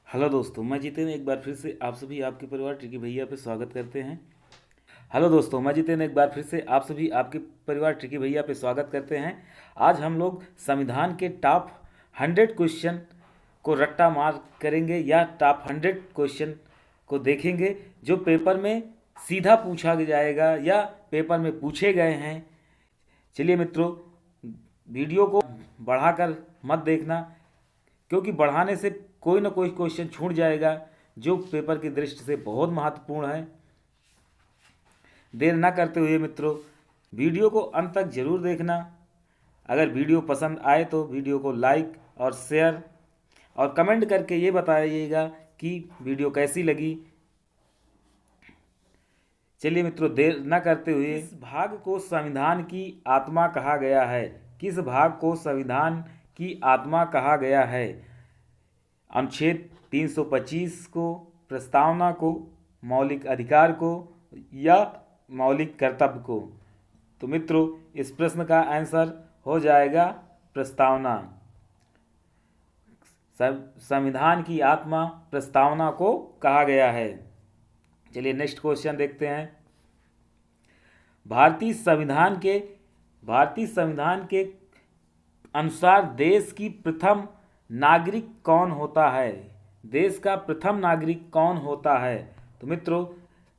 Hello दोस्तों, मैं जितेन एक बार फिर से आप सभी आपके परिवार ट्रिकी भैया पे स्वागत करते हैं। हेलो दोस्तों, मैं जितेन एक बार फिर से आप सभी आपके परिवार ट्रिकी भैया पे स्वागत करते हैं। आज हम लोग संविधान के टॉप 100 क्वेश्चन को रट्टा मार करेंगे या टॉप 100 क्वेश्चन को देखेंगे जो पेपर में सीधा पूछा जाएगा या पेपर में पूछे गए हैं। चलिए मित्रों, वीडियो को बढ़ाकर मत देखना, क्योंकि बढ़ाने से कोई ना कोई क्वेश्चन छूट जाएगा जो पेपर की दृष्टि से बहुत महत्वपूर्ण है। देर ना करते हुए मित्रों, वीडियो को अंत तक जरूर देखना। अगर वीडियो पसंद आए तो वीडियो को लाइक और शेयर और कमेंट करके ये बताइएगा कि वीडियो कैसी लगी। चलिए मित्रों, देर न करते हुए, किस भाग को संविधान की आत्मा कहा गया है? किस भाग को संविधान की आत्मा कहा गया है? अनुच्छेद 325 को, प्रस्तावना को, मौलिक अधिकार को या मौलिक कर्तव्य को? तो मित्रों, इस प्रश्न का आंसर हो जाएगा प्रस्तावना। संविधान की आत्मा प्रस्तावना को कहा गया है। चलिए नेक्स्ट क्वेश्चन देखते हैं। भारतीय संविधान के अनुसार देश की प्रथम नागरिक कौन होता है? देश का प्रथम नागरिक कौन होता है? तो मित्रों,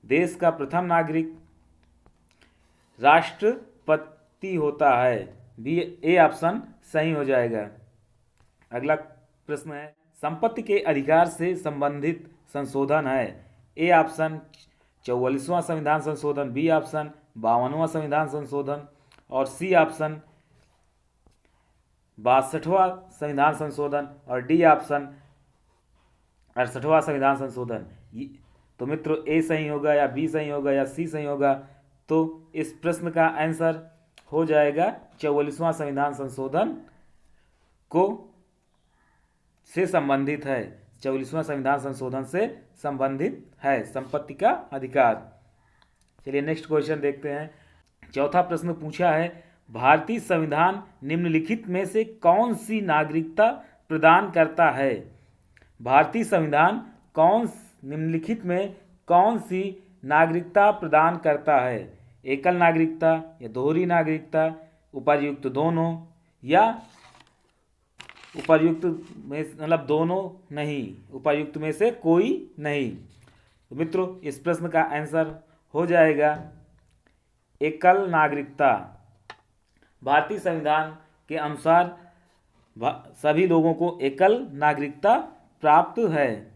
देश का प्रथम नागरिक राष्ट्रपति होता है। बी ए ऑप्शन सही हो जाएगा। अगला प्रश्न है, संपत्ति के अधिकार से संबंधित संशोधन है। ए ऑप्शन 44वां संविधान संशोधन, बी ऑप्शन 52वां संविधान संशोधन और सी ऑप्शन 62वां संविधान संशोधन और डी ऑप्शन 68वां संविधान संशोधन। तो मित्रों, ए सही होगा या बी सही होगा या सी सही होगा? तो इस प्रश्न का आंसर हो जाएगा 44वां संविधान संशोधन को से संबंधित है। 44वां संविधान संशोधन से संबंधित है संपत्ति का अधिकार। चलिए नेक्स्ट क्वेश्चन देखते हैं। चौथा प्रश्न पूछा है, भारतीय संविधान निम्नलिखित में से कौन सी नागरिकता प्रदान करता है? भारतीय संविधान निम्नलिखित में कौन सी नागरिकता प्रदान करता है? एकल नागरिकता या दोहरी नागरिकता, उपर्युक्त दोनों या उपर्युक्त में मतलब दोनों नहीं, उपर्युक्त में से कोई नहीं? तो मित्रों, इस प्रश्न का आंसर हो जाएगा एकल नागरिकता। भारतीय संविधान के अनुसार सभी लोगों को एकल नागरिकता प्राप्त है।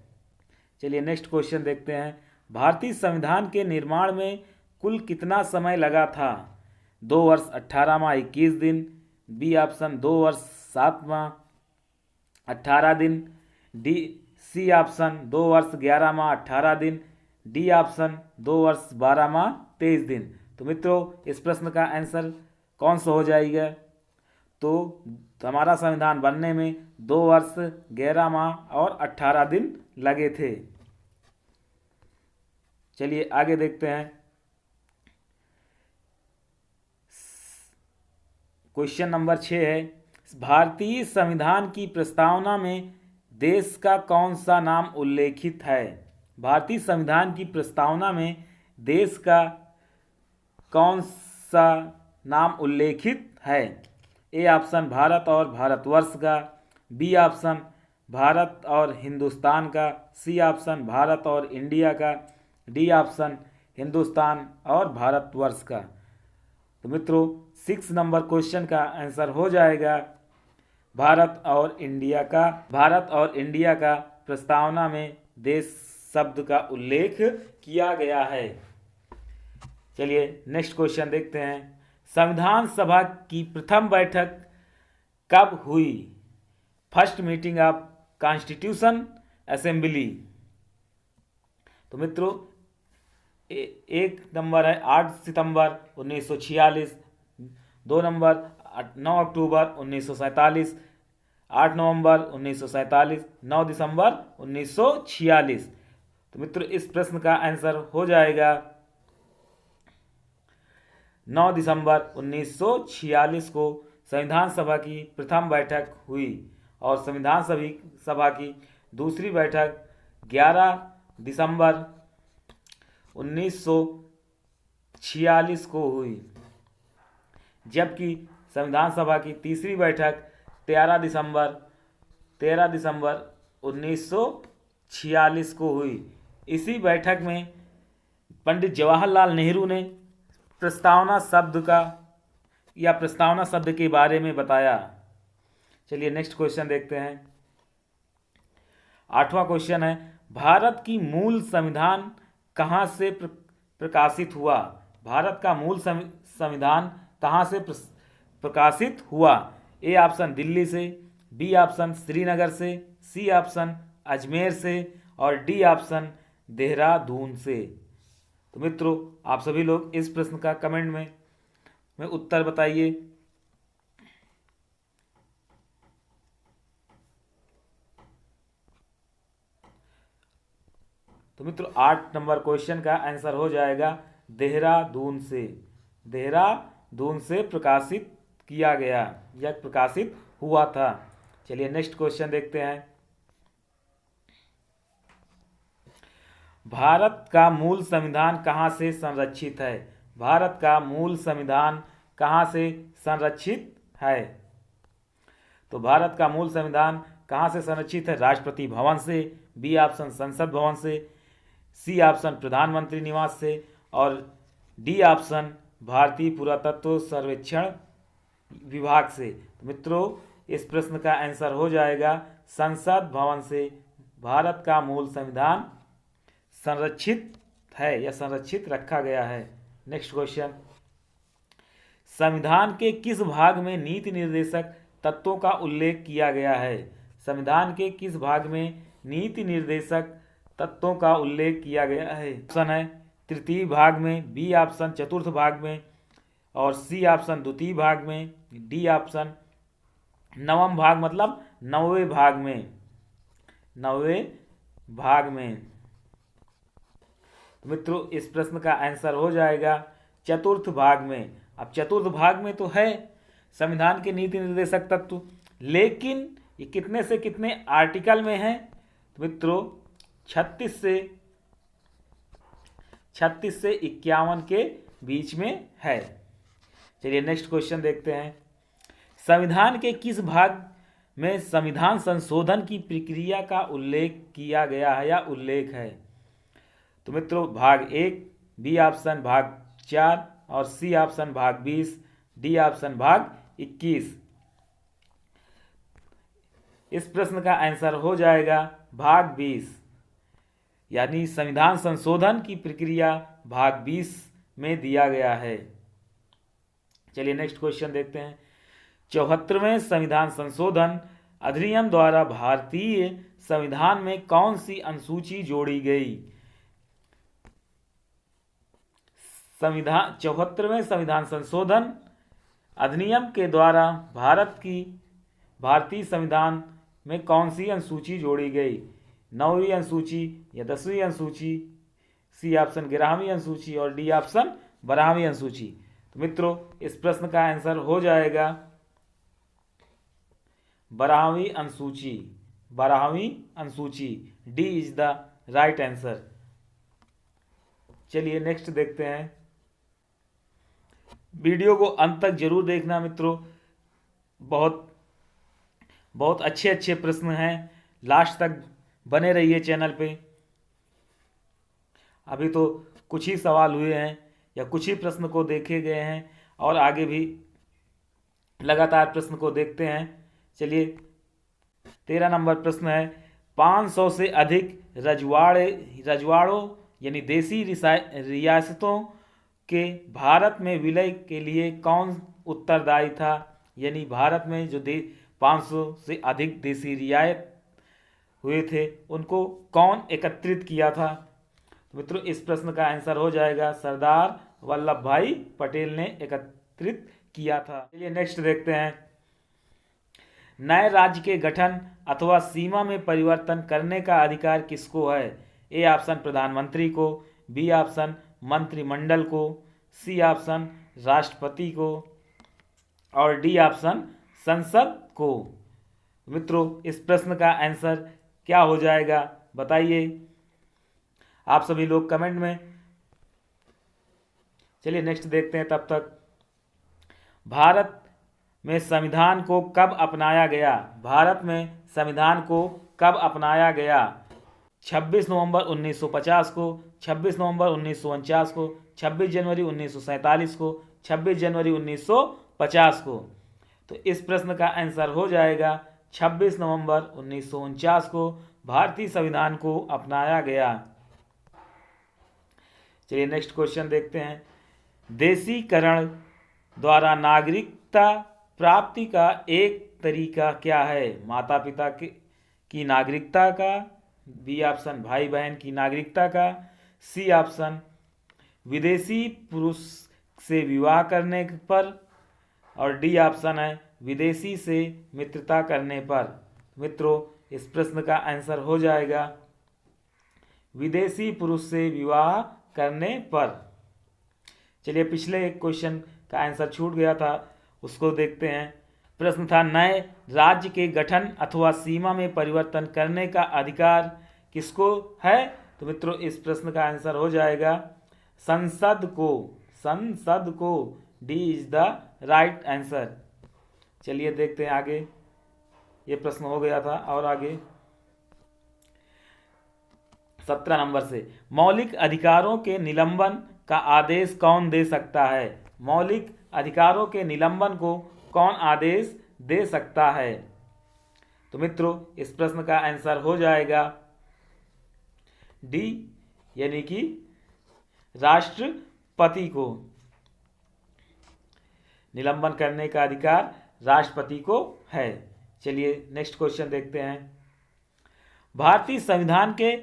चलिए नेक्स्ट क्वेश्चन देखते हैं। भारतीय संविधान के निर्माण में कुल कितना समय लगा था? 2 वर्ष 18 माह 21 दिन, बी ऑप्शन 2 वर्ष 7 माह 18 दिन, सी ऑप्शन 2 वर्ष 11 माह 18 दिन, डी ऑप्शन 2 वर्ष 12 माह 23 दिन। तो मित्रों, इस प्रश्न का आंसर कौन सा हो जाएगा? तो हमारा संविधान बनने में 2 वर्ष 11 माह और 18 दिन लगे थे। चलिए आगे देखते हैं। क्वेश्चन नंबर 6 है, भारतीय संविधान की प्रस्तावना में देश का कौन सा नाम उल्लेखित है? भारतीय संविधान की प्रस्तावना में देश का कौन सा नाम उल्लेखित है? ए ऑप्शन भारत और भारतवर्ष का, बी ऑप्शन भारत और हिंदुस्तान का, सी ऑप्शन भारत और इंडिया का, डी ऑप्शन हिंदुस्तान और भारतवर्ष का। तो मित्रों, 6 नंबर क्वेश्चन का आंसर हो जाएगा भारत और इंडिया का। भारत और इंडिया का प्रस्तावना में देश शब्द का उल्लेख किया गया है। चलिए नेक्स्ट क्वेश्चन देखते हैं। संविधान सभा की प्रथम बैठक कब हुई? First meeting of constitution assembly. तो मित्रों, एक नंबर है 8 सितंबर 1946, 2 नंबर 9 अक्टूबर 1947, 8 नवंबर 1947, 9 दिसंबर 1946। तो मित्रों, इस प्रश्न का आंसर हो जाएगा 9 दिसंबर 1946 को संविधान सभा की प्रथम बैठक हुई और संविधान सभा की दूसरी बैठक 11 दिसंबर 1946 को हुई, जबकि संविधान सभा की तीसरी बैठक 13 दिसंबर 1946 को हुई। इसी बैठक में पंडित जवाहरलाल नेहरू ने प्रस्तावना शब्द के बारे में बताया। चलिए नेक्स्ट क्वेश्चन देखते हैं। 8वां क्वेश्चन है, भारत की मूल संविधान कहाँ से प्रकाशित हुआ? भारत का मूल संविधान कहाँ से प्रकाशित हुआ? ए ऑप्शन दिल्ली से, बी ऑप्शन श्रीनगर से, सी ऑप्शन अजमेर से और डी ऑप्शन देहरादून से। तो मित्रों, आप सभी लोग इस प्रश्न का कमेंट में उत्तर बताइए। तो मित्रों 8 नंबर क्वेश्चन का आंसर हो जाएगा देहरादून से। देहरादून से प्रकाशित किया गया या प्रकाशित हुआ था। चलिए नेक्स्ट क्वेश्चन देखते हैं। भारत का मूल संविधान कहाँ से संरक्षित है? भारत का मूल संविधान कहाँ से संरक्षित है? तो भारत का मूल संविधान कहाँ से संरक्षित है? राष्ट्रपति भवन से, बी ऑप्शन संसद भवन से, सी ऑप्शन प्रधानमंत्री निवास से और डी ऑप्शन भारतीय पुरातत्व सर्वेक्षण विभाग से। तो मित्रों, इस प्रश्न का आंसर हो जाएगा संसद भवन से भारत का मूल संविधान संरक्षित है या संरक्षित रखा गया है। नेक्स्ट क्वेश्चन, संविधान के किस भाग में नीति निर्देशक तत्वों का उल्लेख किया गया है? संविधान के किस भाग में नीति निर्देशक तत्वों का उल्लेख किया गया है? ऑप्शन है तृतीय भाग में, बी ऑप्शन चतुर्थ भाग में और सी ऑप्शन द्वितीय भाग में, डी ऑप्शन नवम भाग मतलब 9वें भाग में। 9वें भाग में। तो मित्रों, इस प्रश्न का आंसर हो जाएगा चतुर्थ भाग में। अब चतुर्थ भाग में तो है संविधान के नीति निर्देशक तत्व, लेकिन ये कितने से कितने आर्टिकल में है? तो मित्रों 36 से 51 के बीच में है। चलिए नेक्स्ट क्वेश्चन देखते हैं। संविधान के किस भाग में संविधान संशोधन की प्रक्रिया का उल्लेख किया गया है या उल्लेख है? तो मित्रों भाग 1, बी ऑप्शन भाग 4 और सी ऑप्शन भाग 20, डी ऑप्शन भाग 21। इस प्रश्न का आंसर हो जाएगा भाग 20, यानी संविधान संशोधन की प्रक्रिया भाग 20 में दिया गया है। चलिए नेक्स्ट क्वेश्चन देखते हैं। 74वें संविधान संशोधन अधिनियम द्वारा भारतीय संविधान में कौन सी अनुसूची जोड़ी गई? 74वें संविधान संशोधन अधिनियम के द्वारा भारतीय संविधान में कौन सी अनुसूची जोड़ी गई? 9वीं अनुसूची या 10वीं अनुसूची, सी ऑप्शन 11वीं अनुसूची और डी ऑप्शन 12वीं अनुसूची। तो मित्रों, इस प्रश्न का आंसर हो जाएगा 12वीं अनुसूची। 12वीं अनुसूची, D is the right answer. चलिए नेक्स्ट देखते हैं। वीडियो को अंत तक जरूर देखना मित्रों, बहुत अच्छे प्रश्न हैं, लास्ट तक बने रहिए चैनल पे। अभी तो कुछ ही सवाल हुए हैं या कुछ ही प्रश्न को देखे गए हैं और आगे भी लगातार प्रश्न को देखते हैं। चलिए 13 नंबर प्रश्न है, 500 से अधिक रजवाड़ों यानी देसी रियासतों के भारत में विलय के लिए कौन उत्तरदायी था? यानी भारत में जो 500 से अधिक देसी रियायत हुए थे उनको कौन एकत्रित किया था? तो मित्रों, इस प्रश्न का आंसर हो जाएगा सरदार वल्लभ भाई पटेल ने एकत्रित किया था। चलिए नेक्स्ट देखते हैं। नए राज्य के गठन अथवा सीमा में परिवर्तन करने का अधिकार किसको है? ए ऑप्शन प्रधानमंत्री को, बी ऑप्शन मंत्रिमंडल को, सी ऑप्शन राष्ट्रपति को और डी ऑप्शन संसद को। मित्रों, इस प्रश्न का आंसर क्या हो जाएगा बताइए आप सभी लोग कमेंट में। चलिए नेक्स्ट देखते हैं। तब तक भारत में संविधान को कब अपनाया गया? भारत में संविधान को कब अपनाया गया? 26 नवंबर 1950 को, 26 नवंबर 1949 को, 26 जनवरी 1947 को, 26 जनवरी 1950 को। तो इस प्रश्न का आंसर हो जाएगा 26 नवंबर 1949 को भारतीय संविधान को अपनाया गया। चलिए नेक्स्ट क्वेश्चन देखते हैं। देशीकरण द्वारा नागरिकता प्राप्ति का एक तरीका क्या है? माता पिता की नागरिकता का, बी ऑप्शन भाई बहन की नागरिकता का, सी ऑप्शन विदेशी पुरुष से विवाह करने पर, और डी ऑप्शन है विदेशी से मित्रता करने पर। मित्रों इस प्रश्न का आंसर हो जाएगा विदेशी पुरुष से विवाह करने पर। चलिए पिछले एक क्वेश्चन का आंसर छूट गया था, उसको देखते हैं। प्रश्न था नए राज्य के गठन अथवा सीमा में परिवर्तन करने का अधिकार किसको है? तो मित्रों इस प्रश्न का आंसर हो जाएगा संसद को। संसद को, D is the right answer. चलिए देखते हैं आगे। ये प्रश्न हो गया था और आगे 17 नंबर से मौलिक अधिकारों के निलंबन का आदेश कौन दे सकता है? मौलिक अधिकारों के निलंबन को कौन आदेश दे सकता है? तो मित्रों इस प्रश्न का आंसर हो जाएगा डी, यानी कि राष्ट्रपति को। निलंबन करने का अधिकार राष्ट्रपति को है। चलिए नेक्स्ट क्वेश्चन देखते हैं। भारतीय संविधान के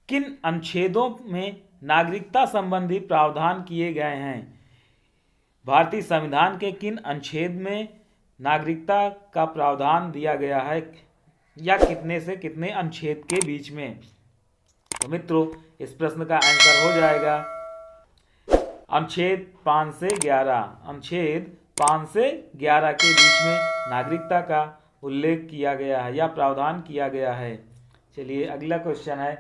किन अनुच्छेदों में नागरिकता संबंधी प्रावधान किए गए हैं? भारतीय संविधान के किन अनुच्छेद में नागरिकता का प्रावधान दिया गया है, या कितने से कितने अनुच्छेद के बीच में? तो मित्रों इस प्रश्न का आंसर हो जाएगा अनुच्छेद 5 से 11। अनुच्छेद 5 से 11 के बीच में नागरिकता का उल्लेख किया गया है या प्रावधान किया गया है। चलिए अगला क्वेश्चन है।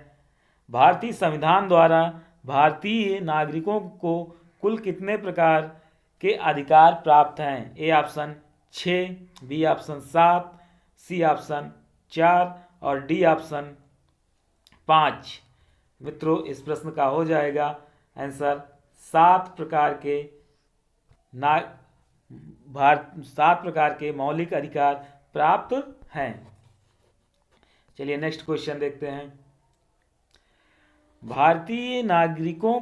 भारतीय संविधान द्वारा भारतीय नागरिकों को कुल कितने प्रकार के अधिकार प्राप्त हैं? A option 6, B option 7, C option 4 और डी ऑप्शन 5। मित्रों इस प्रश्न का हो जाएगा आंसर 7 प्रकार के 7 प्रकार के मौलिक अधिकार प्राप्त हैं। चलिए नेक्स्ट क्वेश्चन देखते हैं। भारतीय नागरिकों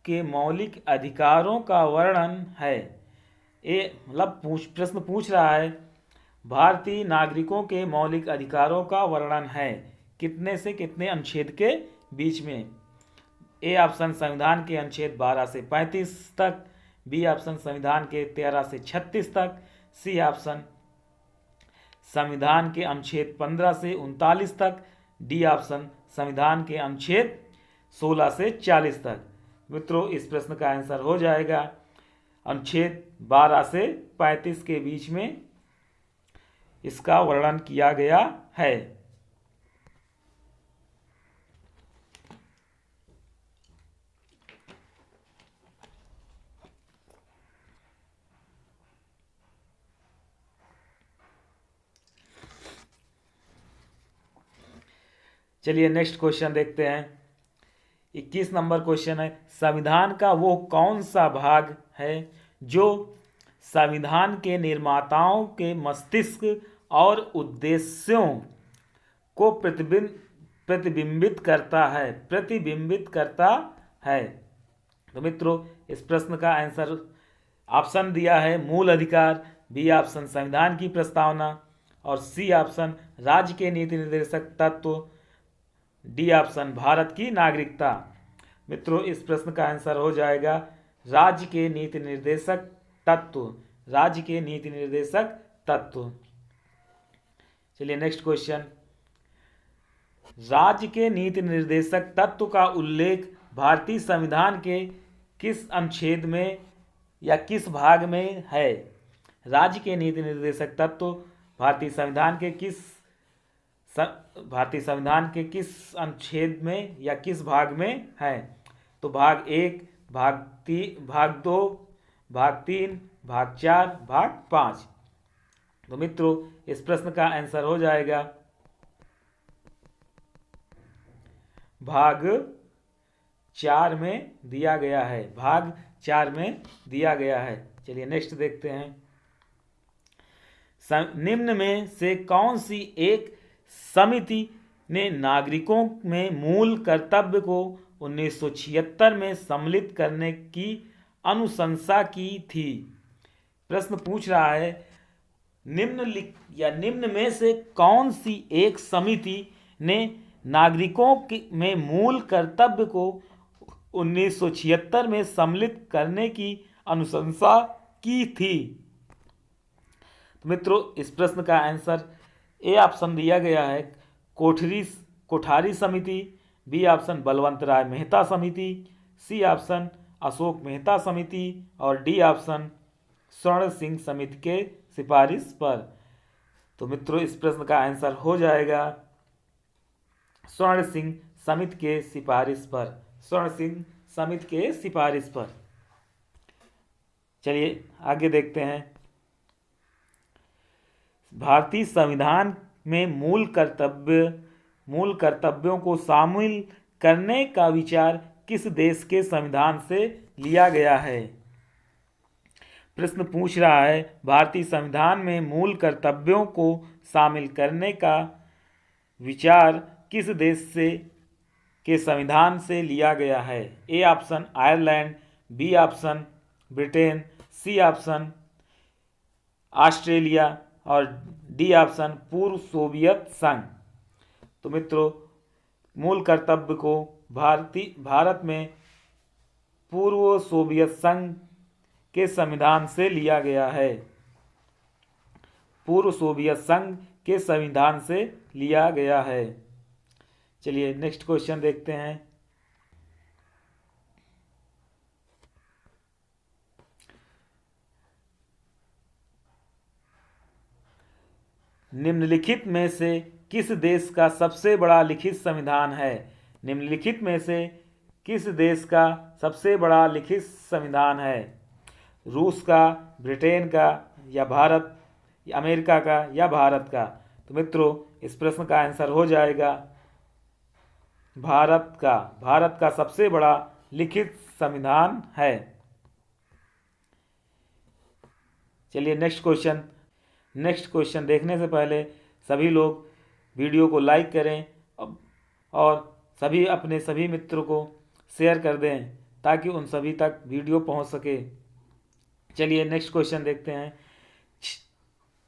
के मौलिक अधिकारों का वर्णन है। मतलब प्रश्न पूछ रहा है भारतीय नागरिकों के मौलिक अधिकारों का वर्णन है कितने से कितने अनुच्छेद के बीच में? ए ऑप्शन संविधान के अनुच्छेद 12 से 35 तक, बी ऑप्शन संविधान के 13 से 36 तक, सी ऑप्शन संविधान के अनुच्छेद 15 से 39 तक, डी ऑप्शन संविधान के अनुच्छेद 16 से 40 तक। मित्रों इस प्रश्न का आंसर हो जाएगा अनुच्छेद 12 से 35 के बीच में इसका वर्णन किया गया है। चलिए नेक्स्ट क्वेश्चन देखते हैं। 21 नंबर क्वेश्चन है संविधान का वो कौन सा भाग है जो संविधान के निर्माताओं के मस्तिष्क और उद्देश्यों को प्रतिबिंबित करता है? तो मित्रों इस प्रश्न का आंसर ऑप्शन दिया है मूल अधिकार, बी ऑप्शन संविधान की प्रस्तावना और सी ऑप्शन राज्य के नीति निर्देशक तत्व, डी ऑप्शन भारत की नागरिकता। मित्रों इस प्रश्न का आंसर हो जाएगा राज्य के नीति निर्देशक तत्व। राज्य के नीति निर्देशक तत्व। चलिए नेक्स्ट क्वेश्चन। राज्य के नीति निर्देशक तत्व का उल्लेख भारतीय संविधान के किस अनुच्छेद में या किस भाग में है? राज्य के नीति निर्देशक तत्व भारतीय संविधान के किस भारतीय संविधान के किस अनुच्छेद में या किस भाग में है? तो भाग 1, भाग 2, भाग 3, भाग 4, भाग 5। तो मित्रों इस प्रश्न का आंसर हो जाएगा भाग 4 में दिया गया है, भाग 4 में दिया गया है। चलिए नेक्स्ट देखते हैं। निम्न में से कौन सी एक समिति ने नागरिकों में मूल कर्तव्य को 1976 में सम्मिलित करने की अनुशंसा की थी? प्रश्न पूछ रहा है निम्न में से कौन सी एक समिति ने नागरिकों में मूल कर्तव्य को 1976 में सम्मिलित करने की अनुशंसा की थी? तो मित्रों इस प्रश्न का आंसर ए ऑप्शन दिया गया है कोठारी समिति, बी ऑप्शन बलवंत राय मेहता समिति, सी ऑप्शन अशोक मेहता समिति और डी ऑप्शन स्वर्ण सिंह समिति के सिफारिश पर। तो मित्रों इस प्रश्न का आंसर हो जाएगा स्वर्ण सिंह समिति के सिफारिश पर, स्वर्ण सिंह समिति के सिफारिश पर। चलिए आगे देखते हैं। भारतीय संविधान में मूल कर्तव्यों को शामिल करने का विचार किस देश के संविधान से लिया गया है? प्रश्न पूछ रहा है भारतीय संविधान में मूल कर्तव्यों को शामिल करने का विचार किस देश के संविधान से लिया गया है? A option Ireland, B option Britain, C option Australia और डी ऑप्शन पूर्व सोवियत संघ। तो मित्रों मूल कर्तव्य को भारत में पूर्व सोवियत संघ के संविधान से लिया गया है, पूर्व सोवियत संघ के संविधान से लिया गया है। चलिए नेक्स्ट क्वेश्चन देखते हैं। निम्नलिखित में से किस देश का सबसे बड़ा लिखित संविधान है? निम्नलिखित में से किस देश का सबसे बड़ा लिखित संविधान है? रूस का, ब्रिटेन का या भारत या अमेरिका का या भारत का? तो मित्रों इस प्रश्न का आंसर हो जाएगा भारत का। भारत का सबसे बड़ा लिखित संविधान है। चलिए नेक्स्ट क्वेश्चन देखने से पहले सभी लोग वीडियो को लाइक करें और सभी मित्रों को शेयर कर दें ताकि उन सभी तक वीडियो पहुंच सके। चलिए नेक्स्ट क्वेश्चन देखते हैं।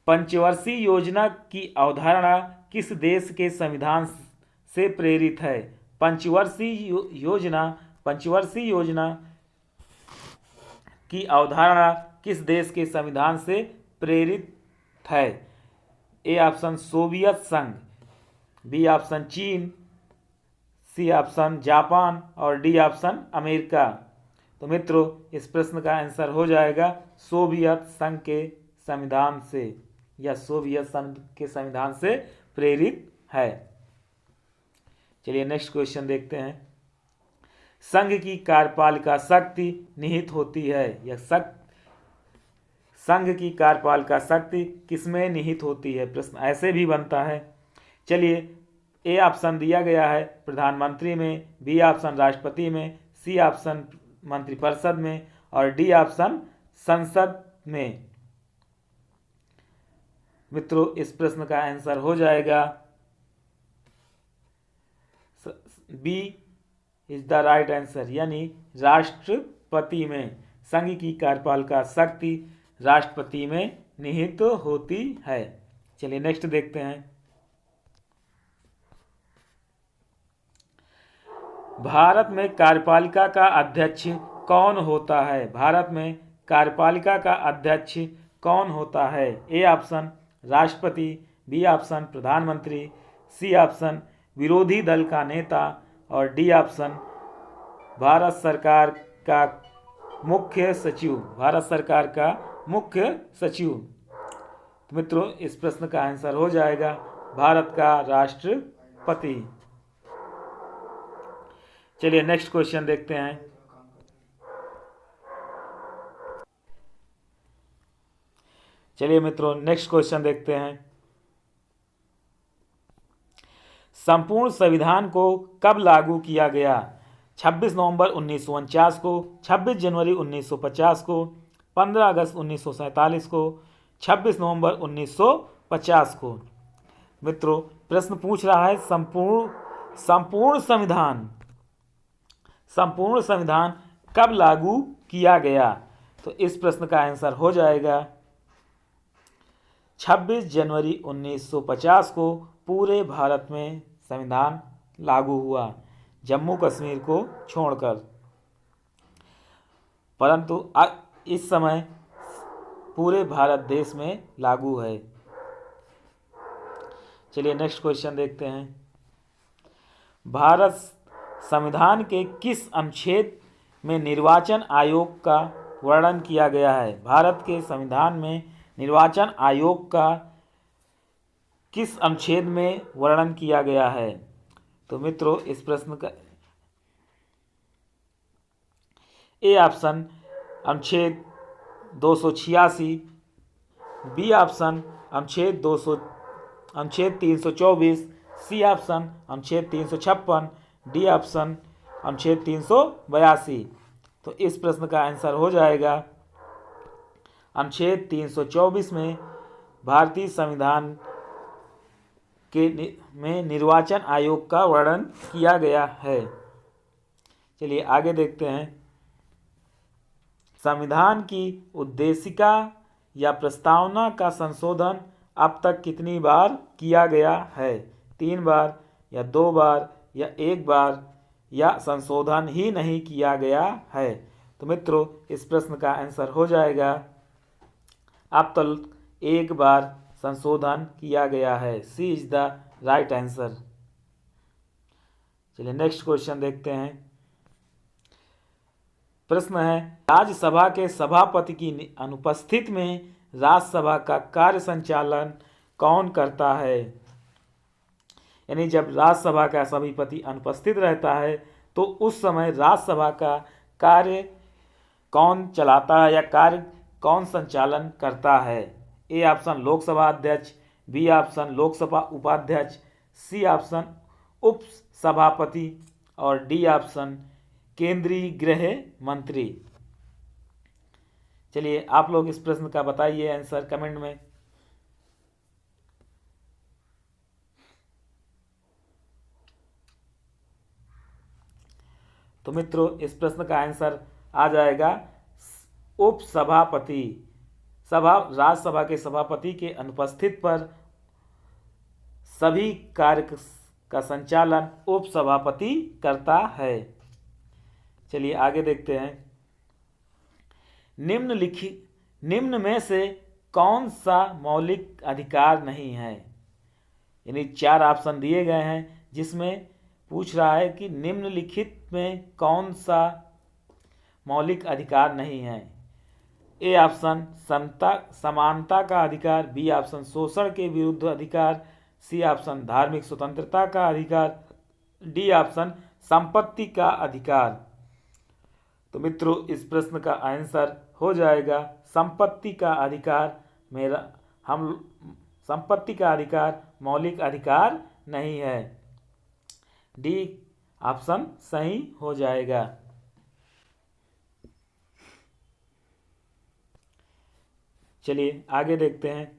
पंचवर्षीय योजना की अवधारणा किस देश के संविधान से प्रेरित है? पंचवर्षीय योजना की अवधारणा किस देश के संविधान से प्रेरित है? ए ऑप्शन सोवियत संघ, बी ऑप्शन चीन, सी ऑप्शन जापान और डी ऑप्शन अमेरिका। तो मित्रों इस प्रश्न का आंसर हो जाएगा सोवियत संघ के संविधान से या सोवियत संघ के संविधान से प्रेरित है। चलिए नेक्स्ट क्वेश्चन देखते हैं। संघ की कार्यपालिका शक्ति निहित होती है या संघ की कार्यपालिका शक्ति किसमें निहित होती है? प्रश्न ऐसे भी बनता है। चलिए ए ऑप्शन दिया गया है प्रधानमंत्री में, बी ऑप्शन राष्ट्रपति में, सी ऑप्शन मंत्रिपरिषद में और डी ऑप्शन संसद में। मित्रों इस प्रश्न का आंसर हो जाएगा B is the right answer, यानी राष्ट्रपति में। संघ की कार्यपालिका शक्ति राष्ट्रपति में निहित होती है। चलिए नेक्स्ट देखते हैं। भारत में कार्यपालिका का अध्यक्ष कौन होता है? भारत में कार्यपालिका का अध्यक्ष कौन होता है? ए ऑप्शन राष्ट्रपति, बी ऑप्शन प्रधानमंत्री, सी ऑप्शन विरोधी दल का नेता और डी ऑप्शन भारत सरकार का मुख्य सचिव। भारत सरकार का मुख्य सचिव। तो मित्रों इस प्रश्न का आंसर हो जाएगा भारत का राष्ट्रपति। चलिए नेक्स्ट क्वेश्चन देखते हैं। चलिए मित्रों नेक्स्ट क्वेश्चन देखते हैं। संपूर्ण संविधान को कब लागू किया गया? 26 नवंबर 1949 को, 26 जनवरी 1950 को, 15 अगस्त 1947 को, 26 नवंबर 1950 को। मित्रों प्रश्न पूछ रहा है संपूर्ण संविधान कब लागू किया गया? तो इस प्रश्न का आंसर हो जाएगा 26 जनवरी 1950 को पूरे भारत में संविधान लागू हुआ, जम्मू कश्मीर को छोड़कर। परंतु इस समय पूरे भारत देश में लागू है। चलिए नेक्स्ट क्वेश्चन देखते हैं। भारत संविधान के किस अनुच्छेद में निर्वाचन आयोग का वर्णन किया गया है? भारत के संविधान में निर्वाचन आयोग का किस अनुच्छेद में वर्णन किया गया है? तो मित्रों इस प्रश्न का ए ऑप्शन अनुच्छेद 286, बी ऑप्शन अनुच्छेद 324, सी ऑप्शन अनुच्छेद 356, डी ऑप्शन अनुच्छेद 382। तो इस प्रश्न का आंसर हो जाएगा अनुच्छेद 324 में भारतीय संविधान में निर्वाचन आयोग का वर्णन किया गया है। चलिए आगे देखते हैं। संविधान की उद्देशिका या प्रस्तावना का संशोधन अब तक कितनी बार किया गया है? 3 बार या 2 बार या 1 बार या संशोधन ही नहीं किया गया है? तो मित्रों इस प्रश्न का आंसर हो जाएगा अब तक 1 बार संशोधन किया गया है। सी इज द राइट आंसर। चलिए नेक्स्ट क्वेश्चन देखते हैं। प्रश्न है राज्यसभा के सभापति की अनुपस्थिति में राज्यसभा का कार्य संचालन कौन करता है? यानी जब राज्यसभा का सभापति अनुपस्थित रहता है तो उस समय राज्यसभा का कार्य कौन चलाता है या कार्य कौन संचालन करता है? ए ऑप्शन लोकसभा अध्यक्ष, बी ऑप्शन लोकसभा उपाध्यक्ष, सी ऑप्शन उप सभापति और डी ऑप्शन केंद्रीय गृह मंत्री। चलिए आप लोग इस प्रश्न का बताइए आंसर कमेंट में। तो मित्रों इस प्रश्न का आंसर आ जाएगा उप सभापति। राज्यसभा के सभापति के अनुपस्थित पर सभी कार्य का संचालन उप सभापति करता है। चलिए आगे देखते हैं। निम्न में से कौन सा मौलिक अधिकार नहीं है? यानी 4 ऑप्शन दिए गए हैं जिसमें पूछ रहा है कि निम्नलिखित में कौन सा मौलिक अधिकार नहीं है। ए ऑप्शन समानता का अधिकार, बी ऑप्शन शोषण के विरुद्ध अधिकार, सी ऑप्शन धार्मिक स्वतंत्रता का अधिकार, डी ऑप्शन संपत्ति का अधिकार। तो मित्रों इस प्रश्न का आंसर हो जाएगा संपत्ति का अधिकार। संपत्ति का अधिकार मौलिक अधिकार नहीं है। डी ऑप्शन सही हो जाएगा। चलिए आगे देखते हैं।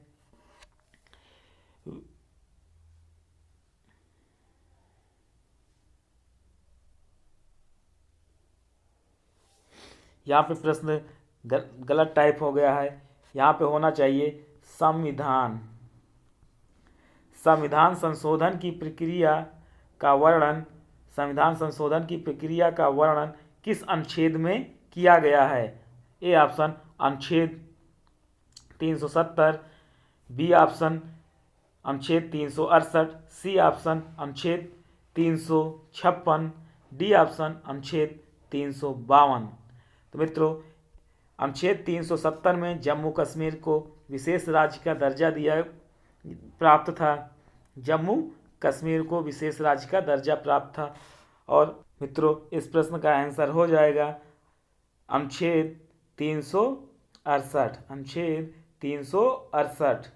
यहाँ पे प्रश्न गलत टाइप हो गया है। यहाँ पे होना चाहिए संविधान संशोधन की प्रक्रिया का वर्णन किस अनुच्छेद में किया गया है? ए ऑप्शन अनुच्छेद 370, बी ऑप्शन अनुच्छेद 368, सी ऑप्शन अनुच्छेद 356, डी ऑप्शन अनुच्छेद 352। तो मित्रों अनुच्छेद 370 में जम्मू कश्मीर को विशेष राज्य का दर्जा प्राप्त था जम्मू कश्मीर को विशेष राज्य का दर्जा प्राप्त था। और मित्रों, इस प्रश्न का आंसर हो जाएगा अनुच्छेद 368। अनुच्छेद 368।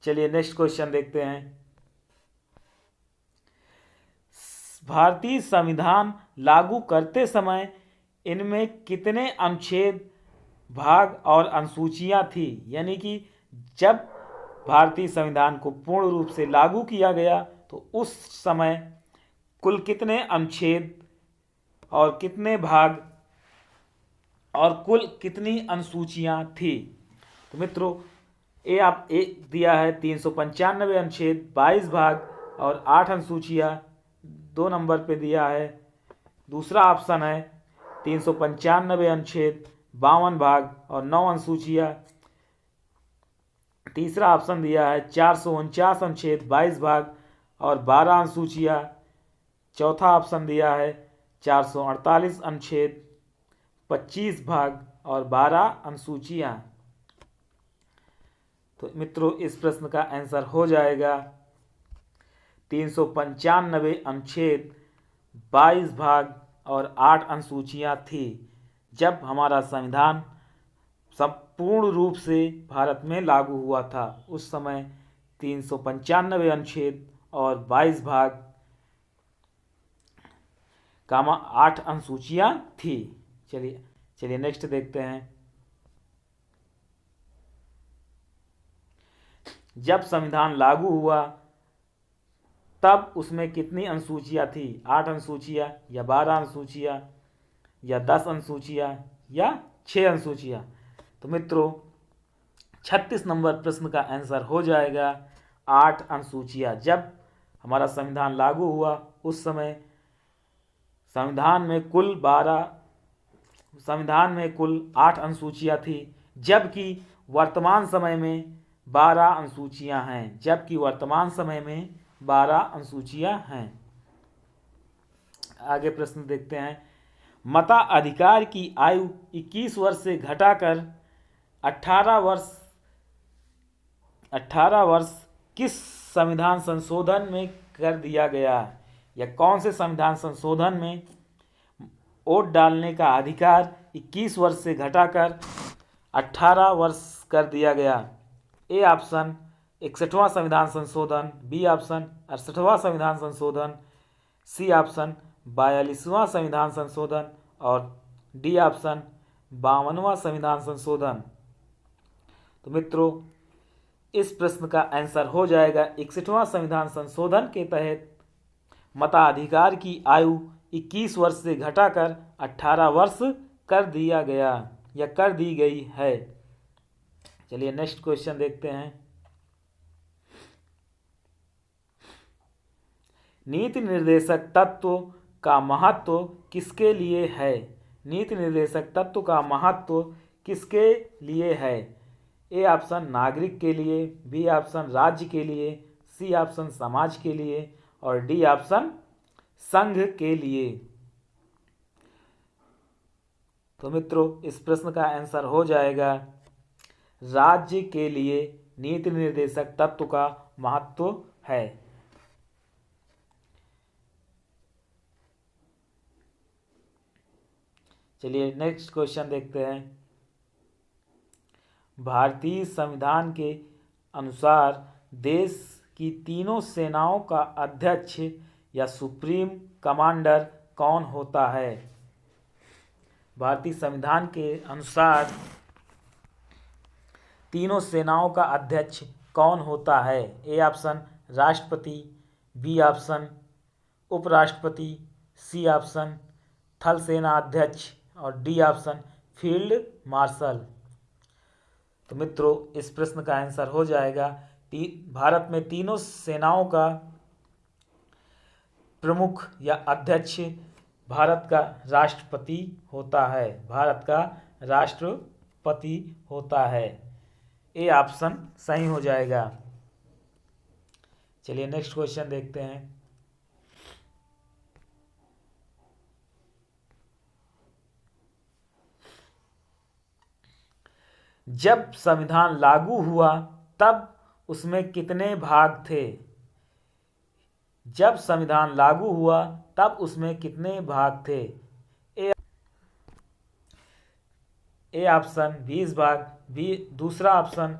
चलिए नेक्स्ट क्वेश्चन देखते हैं। भारतीय संविधान लागू करते समय इनमें कितने अनुच्छेद, भाग और अनुसूचियां थी? यानी कि जब भारतीय संविधान को पूर्ण रूप से लागू किया गया तो उस समय कुल कितने अनुच्छेद और कितने भाग और कुल कितनी अनुसूचियां थी? तो मित्रों, एक दिया है 395 अनुच्छेद, 22 भाग और 8 अनुसूचियां। 2 नंबर पे दिया है। दूसरा ऑप्शन है 395 अनुच्छेद, 52 भाग और 9 अनुसूचियां। तीसरा ऑप्शन दिया है 449 अनुच्छेद, 22 भाग और 12 अनुसूचियां। चौथा ऑप्शन दिया है 448 अनुच्छेद, 25 भाग और 12 अनुसूचियां। तो मित्रों, इस प्रश्न का आंसर हो जाएगा 395 अनुच्छेद, 22 भाग और 8 अनुसूचियां थी जब हमारा संविधान संपूर्ण रूप से भारत में लागू हुआ था। उस समय 395 अनुच्छेद और 22 भाग, 8 अनुसूचियां थी। चलिए नेक्स्ट देखते हैं। जब संविधान लागू हुआ तब उसमें कितनी अनुसूचियां थी? 8 अनुसूचियां या 12 अनुसूचियां या 10 अनुसूचियां या 6 अनुसूचियां? तो मित्रों, 36 नंबर प्रश्न का आंसर हो जाएगा 8 अनुसूचियां। जब हमारा संविधान लागू हुआ उस समय संविधान में कुल 8 अनुसूचियां थी, जबकि वर्तमान समय में 12 अनुसूचियां हैं। आगे प्रश्न देखते हैं। मताधिकार की आयु 21 वर्ष से घटाकर 18 वर्ष किस संविधान संशोधन में कर दिया गया? या कौन से संविधान संशोधन में वोट डालने का अधिकार 21 वर्ष से घटाकर 18 वर्ष कर दिया गया? ए ऑप्शन 61वां संविधान संशोधन, बी ऑप्शन 68वां संविधान संशोधन, सी ऑप्शन 42वां संविधान संशोधन और डी ऑप्शन 52वां संविधान संशोधन। तो मित्रों, इस प्रश्न का आंसर हो जाएगा 61वां संविधान संशोधन के तहत मताधिकार की आयु 21 वर्ष से घटाकर 18 वर्ष कर दिया गया या कर दी गई है। चलिए नेक्स्ट क्वेश्चन देखते हैं। नीति निर्देशक तत्व का महत्व किसके लिए है? नीति निर्देशक तत्व का महत्व किसके लिए है? ए ऑप्शन नागरिक के लिए, बी ऑप्शन राज्य के लिए, सी ऑप्शन समाज के लिए और डी ऑप्शन संघ के लिए। तो मित्रों, इस प्रश्न का आंसर हो जाएगा राज्य के लिए नीति निर्देशक तत्व का महत्व है। चलिए नेक्स्ट क्वेश्चन देखते हैं। भारतीय संविधान के अनुसार देश की तीनों सेनाओं का अध्यक्ष या सुप्रीम कमांडर कौन होता है? भारतीय संविधान के अनुसार तीनों सेनाओं का अध्यक्ष कौन होता है? ए ऑप्शन राष्ट्रपति, बी ऑप्शन उपराष्ट्रपति, सी ऑप्शन थल सेना अध्यक्ष और डी ऑप्शन फील्ड मार्शल। तो मित्रों, इस प्रश्न का आंसर हो जाएगा भारत में तीनों सेनाओं का प्रमुख या अध्यक्ष भारत का राष्ट्रपति होता है। भारत का राष्ट्रपति होता है। ए ऑप्शन सही हो जाएगा। चलिए नेक्स्ट क्वेश्चन देखते हैं। जब संविधान लागू हुआ तब उसमें कितने भाग थे? जब संविधान लागू हुआ तब उसमें कितने भाग थे? ए ऑप्शन 20 भाग, बी दूसरा ऑप्शन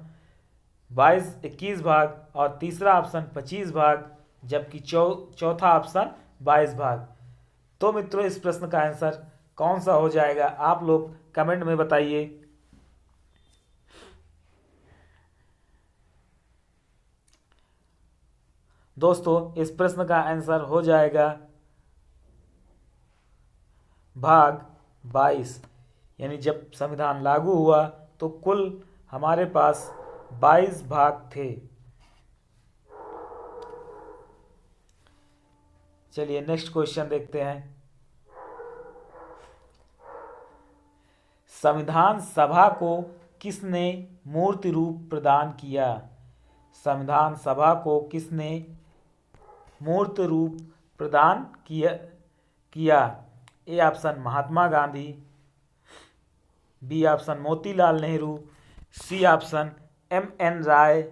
21 भाग और तीसरा ऑप्शन 25 भाग, जबकि चौथा ऑप्शन 22 भाग। तो मित्रों, इस प्रश्न का आंसर कौन सा हो जाएगा, आप लोग कमेंट में बताइए। दोस्तों, इस प्रश्न का आंसर हो जाएगा भाग 22। यानी जब संविधान लागू हुआ तो कुल हमारे पास 22 भाग थे। चलिए नेक्स्ट क्वेश्चन देखते हैं। संविधान सभा को किसने मूर्त रूप प्रदान किया? संविधान सभा को किसने मूर्त रूप प्रदान किया? A option Mahatma Gandhi, B option Motilal Nehru, C option M N. Roy,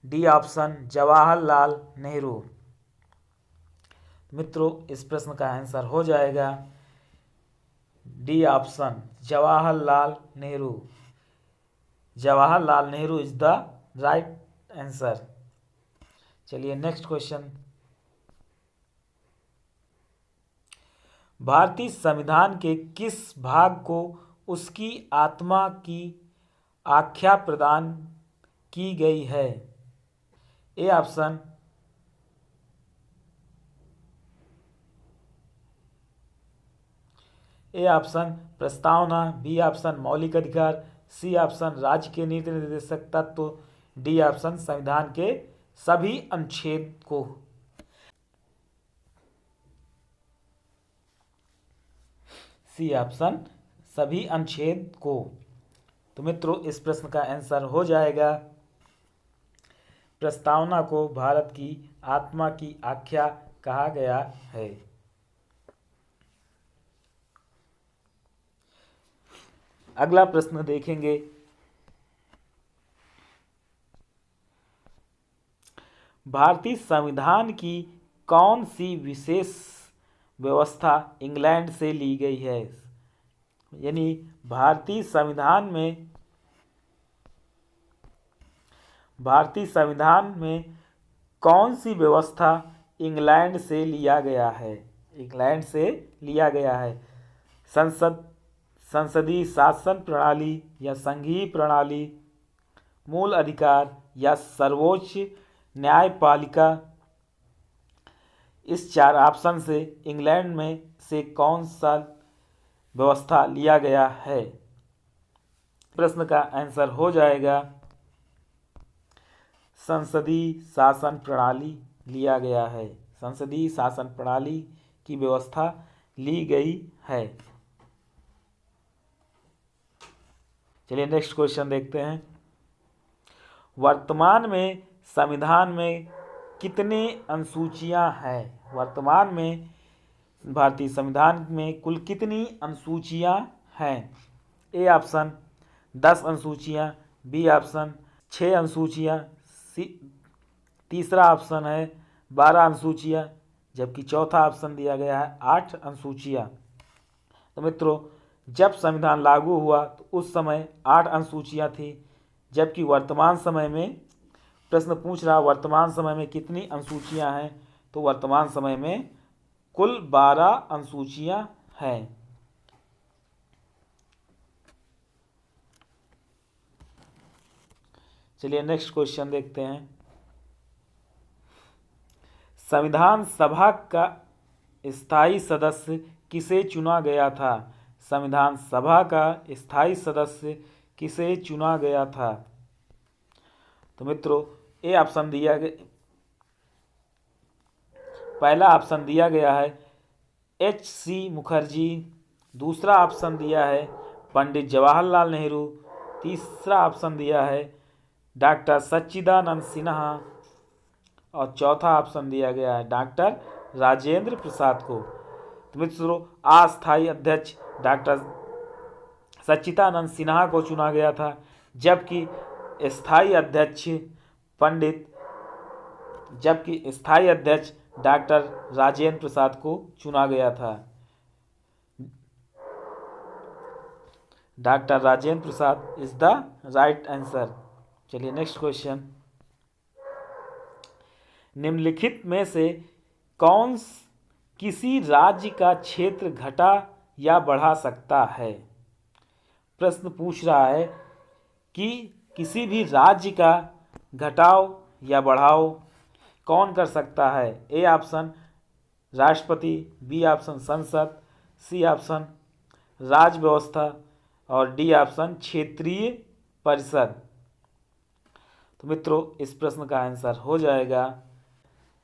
D option Jawaharlal Nehru. मित्रों, इस प्रश्न का आंसर हो जाएगा D option Jawaharlal Nehru. Jawaharlal Nehru is the right answer. चलिए नेक्स्ट क्वेश्चन। भारतीय संविधान के किस भाग को उसकी आत्मा की आख्या प्रदान की गई है? ए ऑप्शन प्रस्तावना, बी ऑप्शन मौलिक अधिकार, सी ऑप्शन राज्य के नीति निर्देशक तत्व, डी ऑप्शन संविधान के सभी अनुच्छेद को। सी ऑप्शन सभी अनुच्छेद को। तो मित्रों, इस प्रश्न का आंसर हो जाएगा प्रस्तावना को भारत की आत्मा की आख्या कहा गया है। अगला प्रश्न देखेंगे। भारतीय संविधान की कौन सी विशेष व्यवस्था इंग्लैंड से ली गई है? यानी भारतीय संविधान में कौन सी व्यवस्था इंग्लैंड से लिया गया है? इंग्लैंड से लिया गया है। संसदीय शासन प्रणाली या संघीय प्रणाली, मूल अधिकार या सर्वोच्च न्यायपालिका। इस 4 ऑप्शन से इंग्लैंड में से कौन सा व्यवस्था लिया गया है? प्रश्न का आंसर हो जाएगा संसदीय शासन प्रणाली लिया गया है। संसदीय शासन प्रणाली की व्यवस्था ली गई है। चलिए नेक्स्ट क्वेश्चन देखते हैं। वर्तमान में संविधान में कितने अनुसूचियां हैं? वर्तमान में भारतीय संविधान में कुल कितनी अनुसूचियां हैं? ए ऑप्शन 10 अनुसूचियां, बी ऑप्शन 6 अनुसूचियां, तीसरा ऑप्शन है 12 अनुसूचियां, जबकि चौथा ऑप्शन दिया गया है 8 अनुसूचियां। तो मित्रों, जब संविधान लागू हुआ तो उस समय 8 अनुसूचियां थी, जबकि वर्तमान समय में प्रश्न पूछ रहा वर्तमान समय में कितनी अनुसूचियां हैं? तो वर्तमान समय में कुल 12 अनुसूचियां हैं। चलिए नेक्स्ट क्वेश्चन देखते हैं। संविधान सभा का स्थायी सदस्य किसे चुना गया था? संविधान सभा का स्थायी सदस्य किसे चुना गया था? तो मित्रों, ए ऑप्शन पहला ऑप्शन दिया गया है H.C. मुखर्जी, दूसरा ऑप्शन दिया है पंडित जवाहरलाल नेहरू, तीसरा ऑप्शन दिया है डॉक्टर सच्चिदानंद सिन्हा और चौथा ऑप्शन दिया गया है डॉक्टर राजेंद्र प्रसाद को। तो मित्रों, अस्थायी अध्यक्ष डॉक्टर सच्चिदानंद सिन्हा को चुना गया था, जबकि स्थायी अध्यक्ष पंडित, जबकि स्थायी अध्यक्ष डॉक्टर राजेंद्र प्रसाद को चुना गया था। Doctor Rajendra Prasad is the right answer. चलिए नेक्स्ट क्वेश्चन, निम्नलिखित में से कौन किसी राज्य का क्षेत्र घटा या बढ़ा सकता है? प्रश्न पूछ रहा है कि किसी भी राज्य का घटाव या बढ़ाव कौन कर सकता है? ए ऑप्शन राष्ट्रपति, बी ऑप्शन संसद, सी ऑप्शन राज्य व्यवस्था और डी ऑप्शन क्षेत्रीय परिषद। तो मित्रों इस प्रश्न का आंसर हो जाएगा,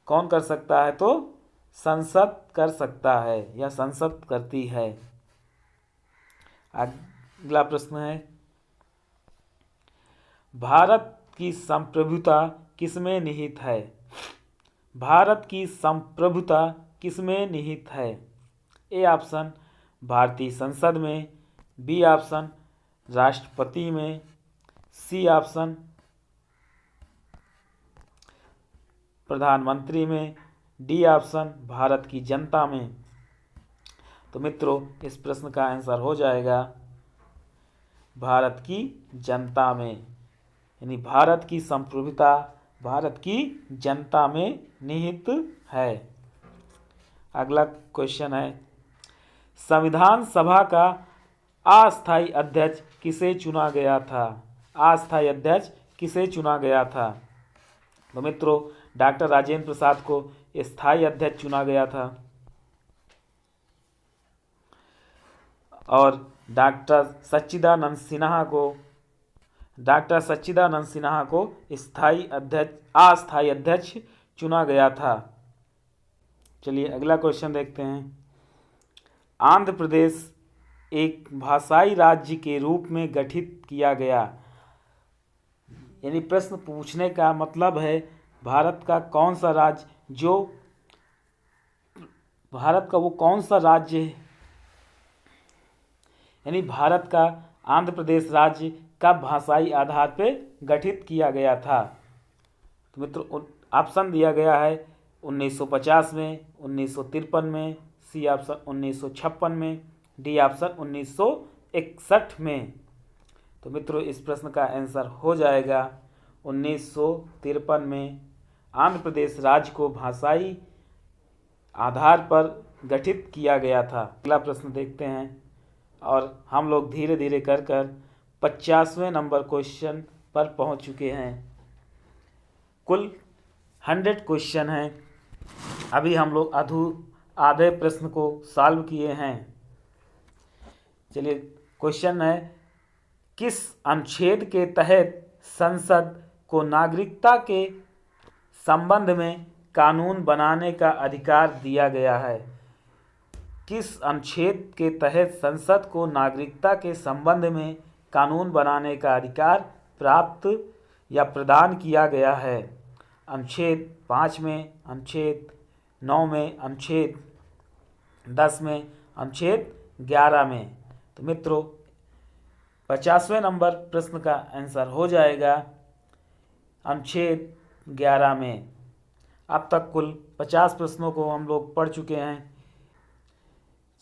कौन कर सकता है? तो संसद कर सकता है या संसद करती है। अगला प्रश्न है, भारत की संप्रभुता किसमें निहित है? भारत की संप्रभुता किसमें निहित है? ए ऑप्शन भारतीय संसद में, बी ऑप्शन राष्ट्रपति में, सी ऑप्शन प्रधानमंत्री में, डी ऑप्शन भारत की जनता में। तो मित्रों इस प्रश्न का आंसर हो जाएगा भारत की जनता में, यानी भारत की संप्रभुता भारत की जनता में निहित है। अगला क्वेश्चन है, संविधान सभा का अस्थायी अध्यक्ष किसे चुना गया था? अस्थायी अध्यक्ष किसे चुना गया था? तो मित्रों डॉक्टर राजेंद्र प्रसाद को स्थायी अध्यक्ष चुना गया था और डॉक्टर सच्चिदानंद सिन्हा को अस्थायी अध्यक्ष चुना गया था। चलिए अगला क्वेश्चन देखते हैं, आंध्र प्रदेश एक भाषाई राज्य के रूप में गठित किया गया। यानी प्रश्न पूछने का मतलब है भारत का कौन सा राज्य वो कौन सा राज्य है, यानी भारत का आंध्र प्रदेश राज्य कब भाषाई आधार पर गठित किया गया था? तो मित्रों ऑप्शन दिया गया है 1950 में, 1953 में, सी ऑप्शन 1956 में, डी ऑप्शन 1961 में। तो मित्रों इस प्रश्न का आंसर हो जाएगा 1953 में आंध्र प्रदेश राज्य को भाषाई आधार पर गठित किया गया था। अगला प्रश्न देखते हैं और हम लोग धीरे धीरे कर 50वें नंबर क्वेश्चन पर पहुंच चुके हैं। कुल 100 क्वेश्चन हैं, अभी हम लोग आधे प्रश्न को सॉल्व किए हैं। चलिए क्वेश्चन है, किस अनुच्छेद के तहत संसद को नागरिकता के संबंध में कानून बनाने का अधिकार दिया गया है? किस अनुच्छेद के तहत संसद को नागरिकता के संबंध में कानून बनाने का अधिकार प्राप्त या प्रदान किया गया है? अनुच्छेद 5 में, अनुच्छेद 9 में, अनुच्छेद 10 में, अनुच्छेद 11 में। तो मित्रों 50वें नंबर प्रश्न का आंसर हो जाएगा अनुच्छेद 11 में। अब तक कुल 50 प्रश्नों को हम लोग पढ़ चुके हैं।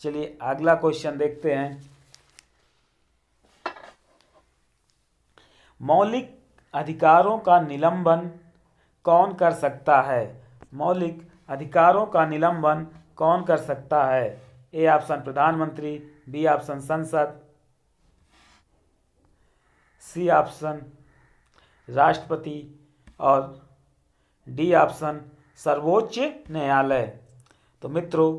चलिए अगला क्वेश्चन देखते हैं, मौलिक अधिकारों का निलंबन कौन कर सकता है? मौलिक अधिकारों का निलंबन कौन कर सकता है? ए ऑप्शन प्रधानमंत्री, बी ऑप्शन संसद, सी ऑप्शन राष्ट्रपति और डी ऑप्शन सर्वोच्च न्यायालय। तो मित्रों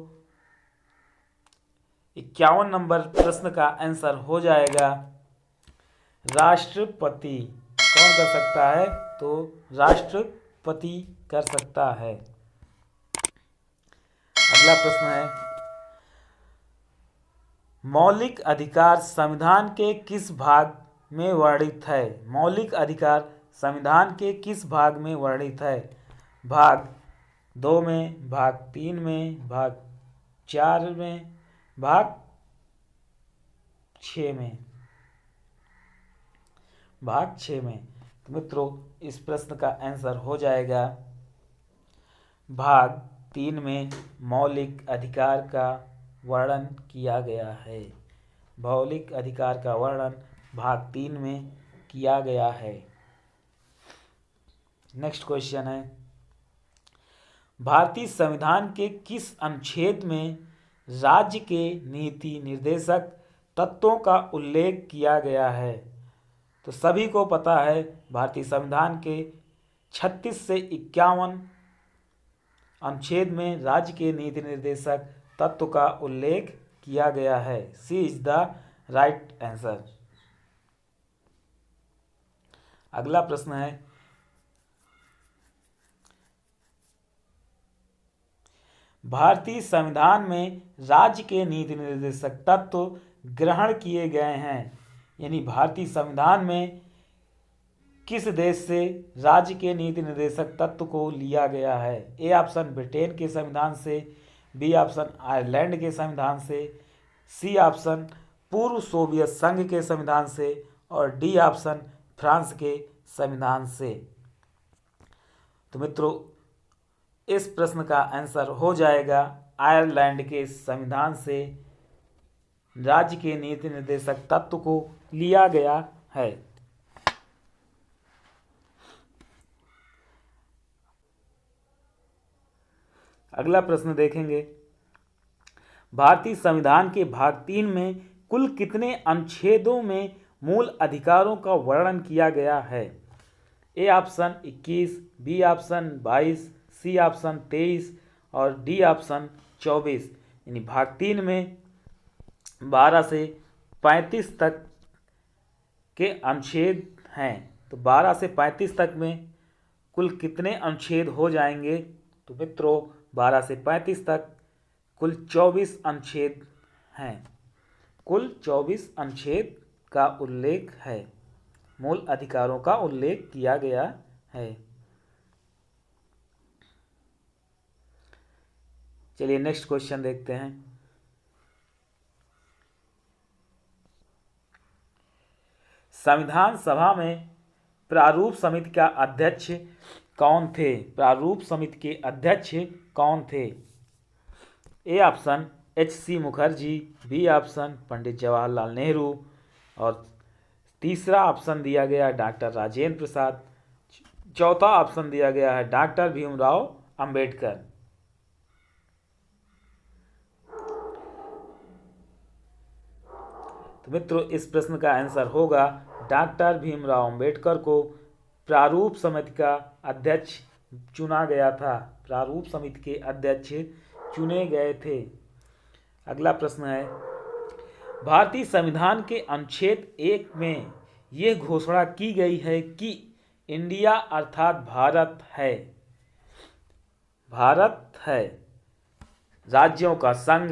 51 नंबर प्रश्न का आंसर हो जाएगा राष्ट्रपति। कौन कर सकता है? तो राष्ट्रपति कर सकता है। अगला प्रश्न है, मौलिक अधिकार संविधान के किस भाग में वर्णित है? मौलिक अधिकार संविधान के किस भाग में वर्णित है? भाग 2 में, भाग 3 में, भाग 4 में, भाग 6 में। भाग 6 में। तो मित्रों इस प्रश्न का आंसर हो जाएगा भाग 3 में मौलिक अधिकार का वर्णन किया गया है। मौलिक अधिकार का वर्णन भाग 3 में किया गया है। नेक्स्ट क्वेश्चन है, भारतीय संविधान के किस अनुच्छेद में राज्य के नीति निर्देशक तत्वों का उल्लेख किया गया है? तो सभी को पता है भारतीय संविधान के 36 से 51 अनुच्छेद में राज्य के नीति निर्देशक तत्व का उल्लेख किया गया है। सी इज द राइट आंसर। अगला प्रश्न है, भारतीय संविधान में राज्य के नीति निर्देशक तत्व ग्रहण किए गए हैं, यानी भारतीय संविधान में किस देश से राज्य के नीति निर्देशक तत्व को लिया गया है? ए ऑप्शन ब्रिटेन के संविधान से, बी ऑप्शन आयरलैंड के संविधान से, सी ऑप्शन पूर्व सोवियत संघ के संविधान से और डी ऑप्शन फ्रांस के संविधान से। तो मित्रों इस प्रश्न का आंसर हो जाएगा आयरलैंड के संविधान से राज्य के नीति निर्देशक तत्व को लिया गया है। अगला प्रश्न देखेंगे, भारतीय संविधान के भाग 3 में कुल कितने अनुच्छेदों में मूल अधिकारों का वर्णन किया गया है? A option 21, B option 22, C option 23 और डी ऑप्शन 24। यानी भाग 3 में 12 से 35 तक के अनुच्छेद हैं। तो 12 से 35 तक में कुल कितने अनुच्छेद हो जाएंगे? तो मित्रों 12 से 35 तक कुल 24 अनुच्छेद हैं। कुल 24 अनुच्छेद का उल्लेख है, मूल अधिकारों का उल्लेख किया गया है। चलिए नेक्स्ट क्वेश्चन देखते हैं। संविधान सभा में प्रारूप समिति का अध्यक्ष कौन थे? प्रारूप समिति के अध्यक्ष कौन थे? A option H.C. Mukherjee, B option Pandit Jawaharlal Nehru और तीसरा ऑप्शन दिया गया डॉक्टर राजेंद्र प्रसाद, चौथा ऑप्शन दिया गया है डॉक्टर भीमराव अंबेडकर। तो मित्रों इस प्रश्न का आंसर होगा डॉक्टर भीमराव अंबेडकर को प्रारूप समिति का अध्यक्ष चुना गया था। प्रारूप समिति के अध्यक्ष चुने गए थे। अगला प्रश्न है, भारतीय संविधान के अनुच्छेद 1 में यह घोषणा की गई है कि इंडिया अर्थात भारत है। भारत है राज्यों का संघ,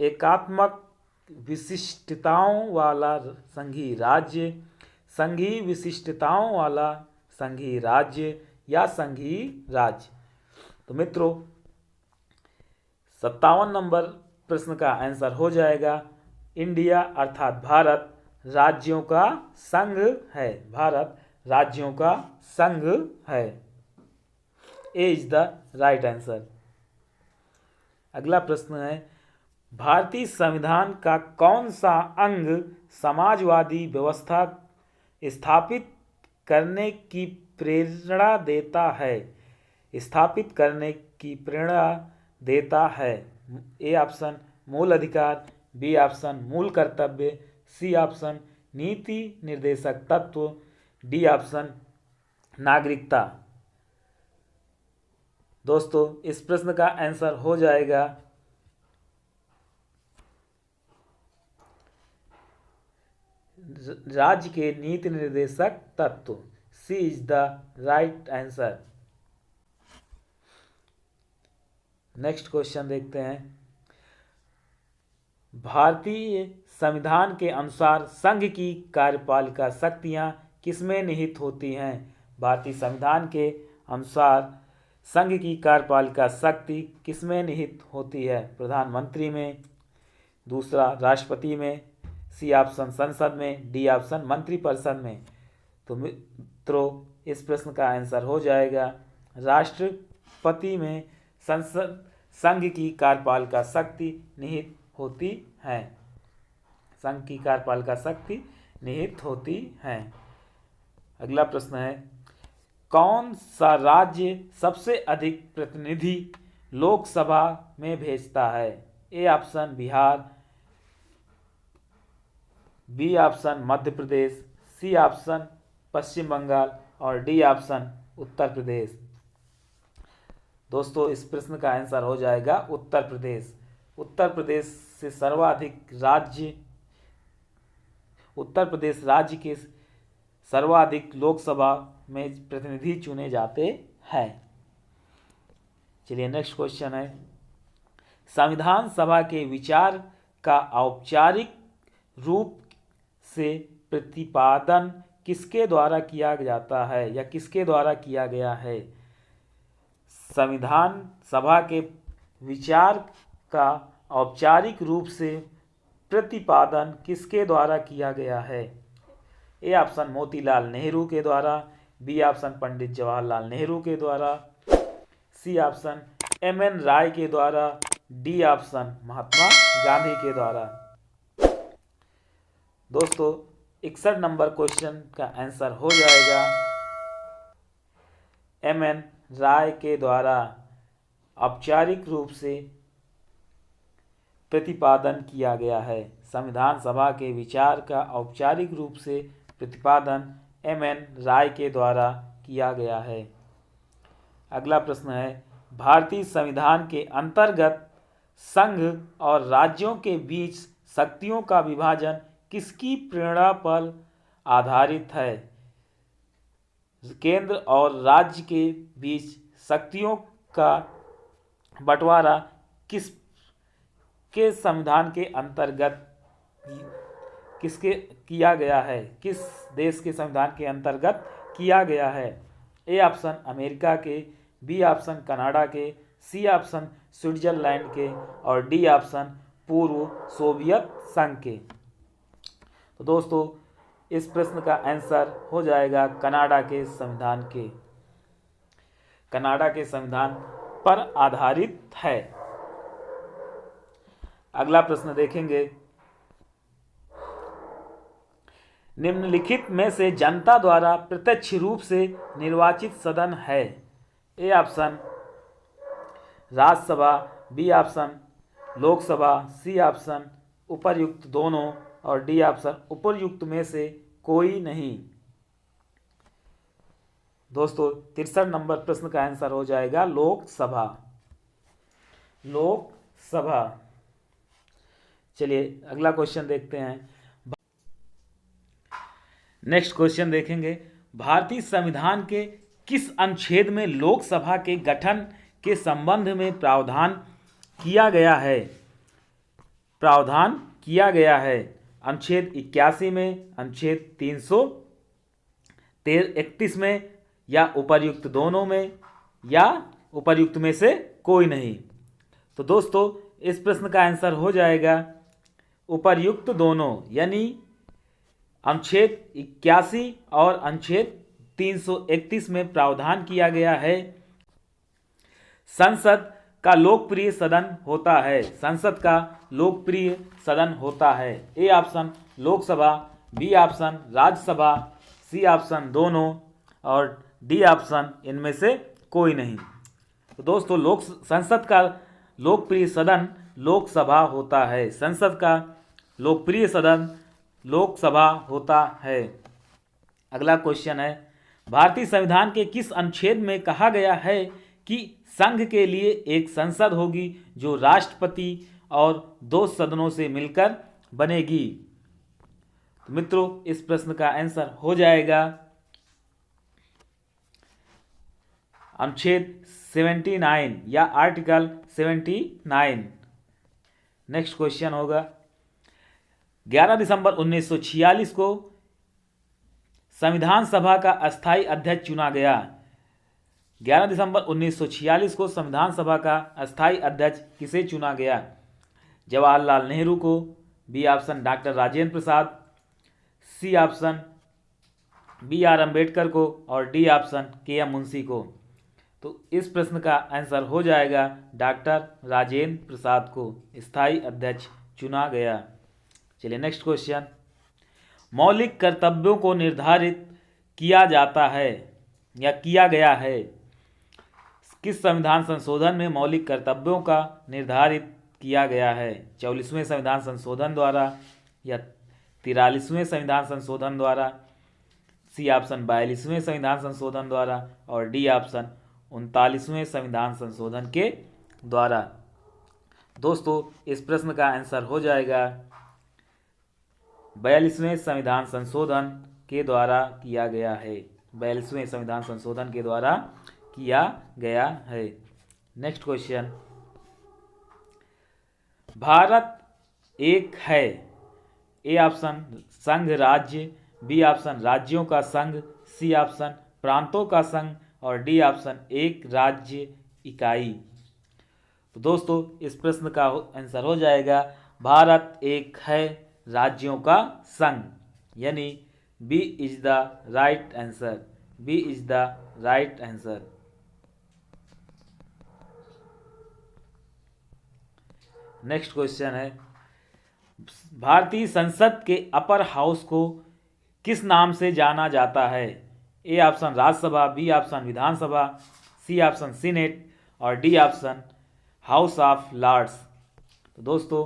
एकात्मक विशिष्टताओं वाला संघीय राज्य, संघीय विशिष्टताओं वाला संघीय राज्य या संघीय राज्य। तो मित्रों 57 नंबर प्रश्न का आंसर हो जाएगा इंडिया अर्थात भारत राज्यों का संघ है। भारत राज्यों का संघ है। ए इज द राइट आंसर। अगला प्रश्न है, भारतीय संविधान का कौन सा अंग समाजवादी व्यवस्था स्थापित करने की प्रेरणा देता है? स्थापित करने की प्रेरणा देता है। ए ऑप्शन मूल अधिकार, बी ऑप्शन मूल कर्तव्य, सी ऑप्शन नीति निर्देशक तत्व, डी ऑप्शन नागरिकता। दोस्तों इस प्रश्न का आंसर हो जाएगा राज्य के नीति निर्देशक तत्व। C is the right answer. Next question देखते हैं, भारतीय संविधान के अनुसार संघ की कार्यपालिका शक्तियां किसमें निहित होती हैं? भारतीय संविधान के अनुसार संघ की कार्यपालिका शक्ति किसमें निहित होती है? प्रधानमंत्री में, दूसरा राष्ट्रपति में, सी ऑप्शन संसद में, डी ऑप्शन मंत्रिपरिषद में। तो मित्रों इस प्रश्न का आंसर हो जाएगा राष्ट्रपति में संसद संघ की कार्यपालिका शक्ति निहित होती है। संघ की कार्यपालिका शक्ति निहित होती है। अगला प्रश्न है, कौन सा राज्य सबसे अधिक प्रतिनिधि लोकसभा में भेजता है? A option Bihar, B option Madhya Pradesh, C option पश्चिम बंगाल और डी ऑप्शन उत्तर प्रदेश। दोस्तों इस प्रश्न का आंसर हो जाएगा उत्तर प्रदेश। उत्तर प्रदेश से सर्वाधिक राज्य, उत्तर प्रदेश राज्य के सर्वाधिक लोकसभा में प्रतिनिधि चुने जाते हैं। चलिए नेक्स्ट क्वेश्चन है, संविधान सभा के विचार का औपचारिक रूप से प्रतिपादन किसके द्वारा किया जाता है या किसके द्वारा किया गया है? संविधान सभा के विचार का औपचारिक रूप से प्रतिपादन किसके द्वारा किया गया है? ए ऑप्शन मोतीलाल नेहरू के द्वारा, बी ऑप्शन पंडित जवाहरलाल नेहरू के द्वारा, सी ऑप्शन एम.एन. राय के द्वारा, डी ऑप्शन महात्मा गांधी के द्वारा। दोस्तों 61 नंबर क्वेश्चन का आंसर हो जाएगा एम.एन. राय के द्वारा औपचारिक रूप से प्रतिपादन किया गया है। संविधान सभा के विचार का औपचारिक रूप से प्रतिपादन एम.एन. राय के द्वारा किया गया है। अगला प्रश्न है, भारतीय संविधान के अंतर्गत संघ और राज्यों के बीच शक्तियों का विभाजन किसकी प्रेरणा पर आधारित है? केंद्र और राज्य के बीच शक्तियों का बंटवारा किसके संविधान के अंतर्गत किसके किया गया है? किस देश के संविधान के अंतर्गत किया गया है? ए ऑप्शन अमेरिका के, बी ऑप्शन कनाडा के, सी ऑप्शन स्विट्जरलैंड के और डी ऑप्शन पूर्व सोवियत संघ के। तो दोस्तों इस प्रश्न का आंसर हो जाएगा कनाडा के संविधान के, कनाडा के संविधान पर आधारित है। अगला प्रश्न देखेंगे, निम्नलिखित में से जनता द्वारा प्रत्यक्ष रूप से निर्वाचित सदन है? A option Rajya Sabha, B option Lok Sabha, C option उपर्युक्त दोनों और डी ऑप्शन उपर्युक्त में से कोई नहीं। दोस्तों 63 नंबर प्रश्न का आंसर हो जाएगा लोकसभा, लोकसभा। चलिए अगला क्वेश्चन देखते हैं। नेक्स्ट क्वेश्चन देखेंगे, भारतीय संविधान के किस अनुच्छेद में लोकसभा के गठन के संबंध में प्रावधान किया गया है? प्रावधान किया गया है अनुच्छेद 81 में, अनुच्छेद 331 में या उपर्युक्त दोनों में या उपर्युक्त में से कोई नहीं। तो दोस्तों इस प्रश्न का आंसर हो जाएगा उपर्युक्त दोनों, यानी अनुच्छेद 81 और अनुच्छेद 331 में प्रावधान किया गया है संसद का लोकप्रिय सदन होता है, संसद का लोकप्रिय सदन होता है। A option Lok Sabha, B option Rajya Sabha, C option दोनों और डी ऑप्शन इनमें से कोई नहीं। तो दोस्तों संसद का लोकप्रिय सदन लोकसभा होता है, संसद का लोकप्रिय सदन लोकसभा होता है। अगला क्वेश्चन है, भारतीय संविधान के किस अनुच्छेद में कहा गया है कि संघ के लिए एक संसद होगी जो राष्ट्रपति और 2 सदनों से मिलकर बनेगी? तो मित्रों इस प्रश्न का आंसर हो जाएगा अनुच्छेद 79 या आर्टिकल 79। नेक्स्ट क्वेश्चन होगा, 11 दिसंबर 1946 को संविधान सभा का अस्थायी अध्यक्ष चुना गया। 11 दिसंबर 1946 को संविधान सभा का अस्थायी अध्यक्ष किसे चुना गया? जवाहरलाल नेहरू को, B option doctor Rajendra Prasad, C option B.R. Ambedkar को और डी ऑप्शन K.M. मुंशी को। तो इस प्रश्न का आंसर हो जाएगा डॉक्टर राजेंद्र प्रसाद को स्थायी अध्यक्ष चुना गया। चलिए नेक्स्ट क्वेश्चन, मौलिक कर्तव्यों को निर्धारित किया जाता है या किया गया है, किस संविधान संशोधन में मौलिक कर्तव्यों का निर्धारित किया गया है? 44वें संविधान संशोधन द्वारा या 43वें संविधान संशोधन द्वारा, सी ऑप्शन 42वें संविधान संशोधन द्वारा और डी ऑप्शन 39वें संविधान संशोधन के द्वारा। दोस्तों इस प्रश्न का आंसर हो जाएगा 42वें संविधान संशोधन के द्वारा किया गया है। 42वें संविधान संशोधन के द्वारा किया गया है। नेक्स्ट क्वेश्चन, भारत एक है, ए ऑप्शन संघ राज्य, बी ऑप्शन राज्यों का संघ, सी ऑप्शन प्रांतों का संघ और डी ऑप्शन एक राज्य इकाई। तो दोस्तों इस प्रश्न का आंसर हो जाएगा भारत एक है राज्यों का संघ, यानी B is the right answer, B is the right answer. Next question है, भारतीय संसद के अपर हाउस को किस नाम से जाना जाता है? A option Rajya Sabha, B option Vidhan Sabha, C option senate और D option House of Lords. तो दोस्तों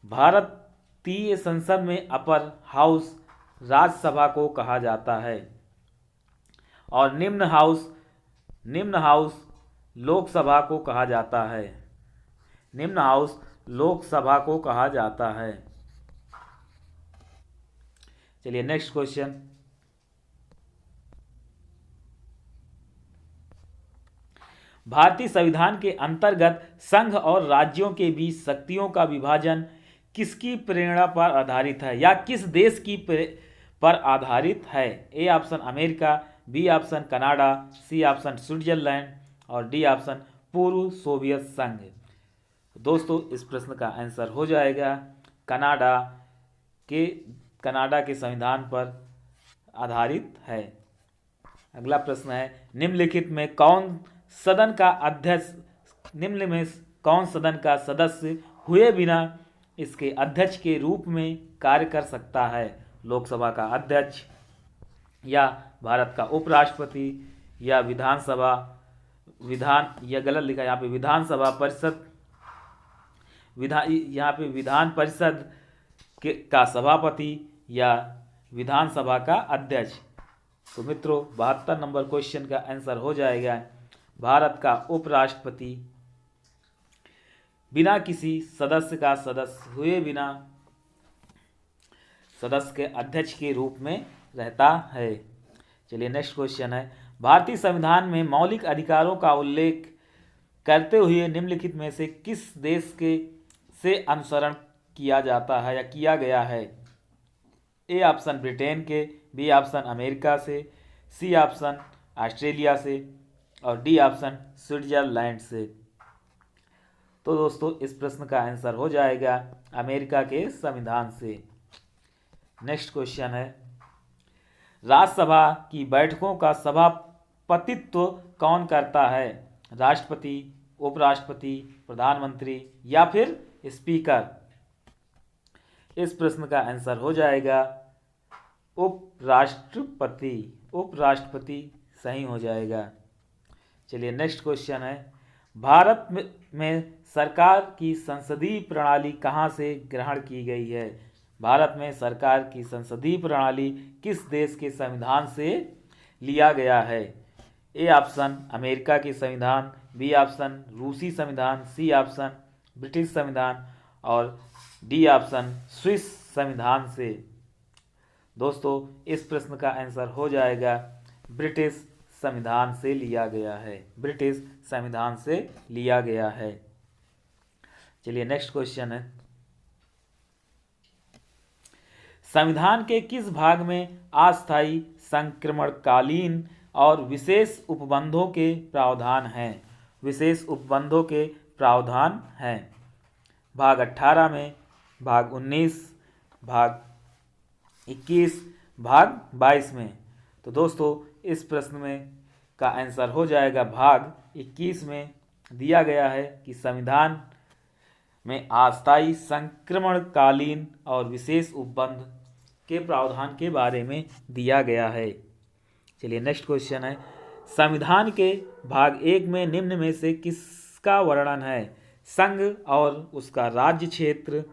भारतीय संसद में अपर हाउस राज्यसभा को कहा जाता है और निम्न हाउस लोकसभा को कहा जाता है, निम्न हाउस लोकसभा को कहा जाता है। चलिए नेक्स्ट क्वेश्चन, भारतीय संविधान के अंतर्गत संघ और राज्यों के बीच शक्तियों का विभाजन किसकी प्रेरणा पर आधारित है या किस देश की पर आधारित है? A option America, B option Canada, C option Switzerland और डी ऑप्शन पूर्व सोवियत संघ। दोस्तों इस प्रश्न का आंसर हो जाएगा कनाडा के संविधान पर आधारित है। अगला प्रश्न है, निम्नलिखित में कौन सदन का सदस्य हुए बिना इसके अध्यक्ष के रूप में कार्य कर सकता है? लोकसभा का अध्यक्ष या भारत का उपराष्ट्रपति या गलत लिखा यहाँ पे विधानसभा परिषद, यहाँ पे विधान परिषद का सभापति या विधानसभा का अध्यक्ष। तो मित्रों 72 नंबर क्वेश्चन का आंसर हो जाएगा भारत का उपराष्ट्रपति बिना किसी सदस्य का सदस्य हुए बिना सदस्य के अध्यक्ष के रूप में रहता है। चलिए नेक्स्ट क्वेश्चन है, भारतीय संविधान में मौलिक अधिकारों का उल्लेख करते हुए निम्नलिखित में से किस देश से अनुसरण किया जाता है या किया गया है? ए ऑप्शन ब्रिटेन के, बी ऑप्शन अमेरिका से, सी ऑप्शन ऑस्ट्रेलिया से और डी ऑप्शन स्विट्जरलैंड से। तो दोस्तों इस प्रश्न का आंसर हो जाएगा अमेरिका के संविधान से। नेक्स्ट क्वेश्चन है, राज्यसभा की बैठकों का सभापतित्व कौन करता है? राष्ट्रपति, उपराष्ट्रपति, प्रधानमंत्री या फिर स्पीकर? इस प्रश्न का आंसर हो जाएगा उपराष्ट्रपति, उपराष्ट्रपति सही हो जाएगा। चलिए नेक्स्ट क्वेश्चन है, भारत में सरकार की संसदीय प्रणाली कहाँ से ग्रहण की गई है? भारत में सरकार की संसदीय प्रणाली किस देश के संविधान से लिया गया है? ए ऑप्शन अमेरिका के संविधान, बी ऑप्शन रूसी संविधान, सी ऑप्शन ब्रिटिश संविधान और डी ऑप्शन स्विस संविधान से। दोस्तों इस प्रश्न का आंसर हो जाएगा ब्रिटिश संविधान से लिया गया है, ब्रिटिश संविधान से लिया गया है। चलिए नेक्स्ट क्वेश्चन है, संविधान के किस भाग में अस्थायी संक्रमणकालीन और विशेष उपबंधों के प्रावधान हैं? विशेष उपबंधों के प्रावधान हैं भाग 18 में, भाग 19, भाग 21, भाग 22 में। तो दोस्तों इस प्रश्न में का आंसर हो जाएगा भाग 21 में दिया गया है कि संविधान में अस्थायी संक्रमणकालीन और विशेष उपबंध के प्रावधान के बारे में दिया गया है। चलिए नेक्स्ट क्वेश्चन है, संविधान के भाग 1 में निम्न में से किसका वर्णन है? संघ और उसका राज्य क्षेत्र,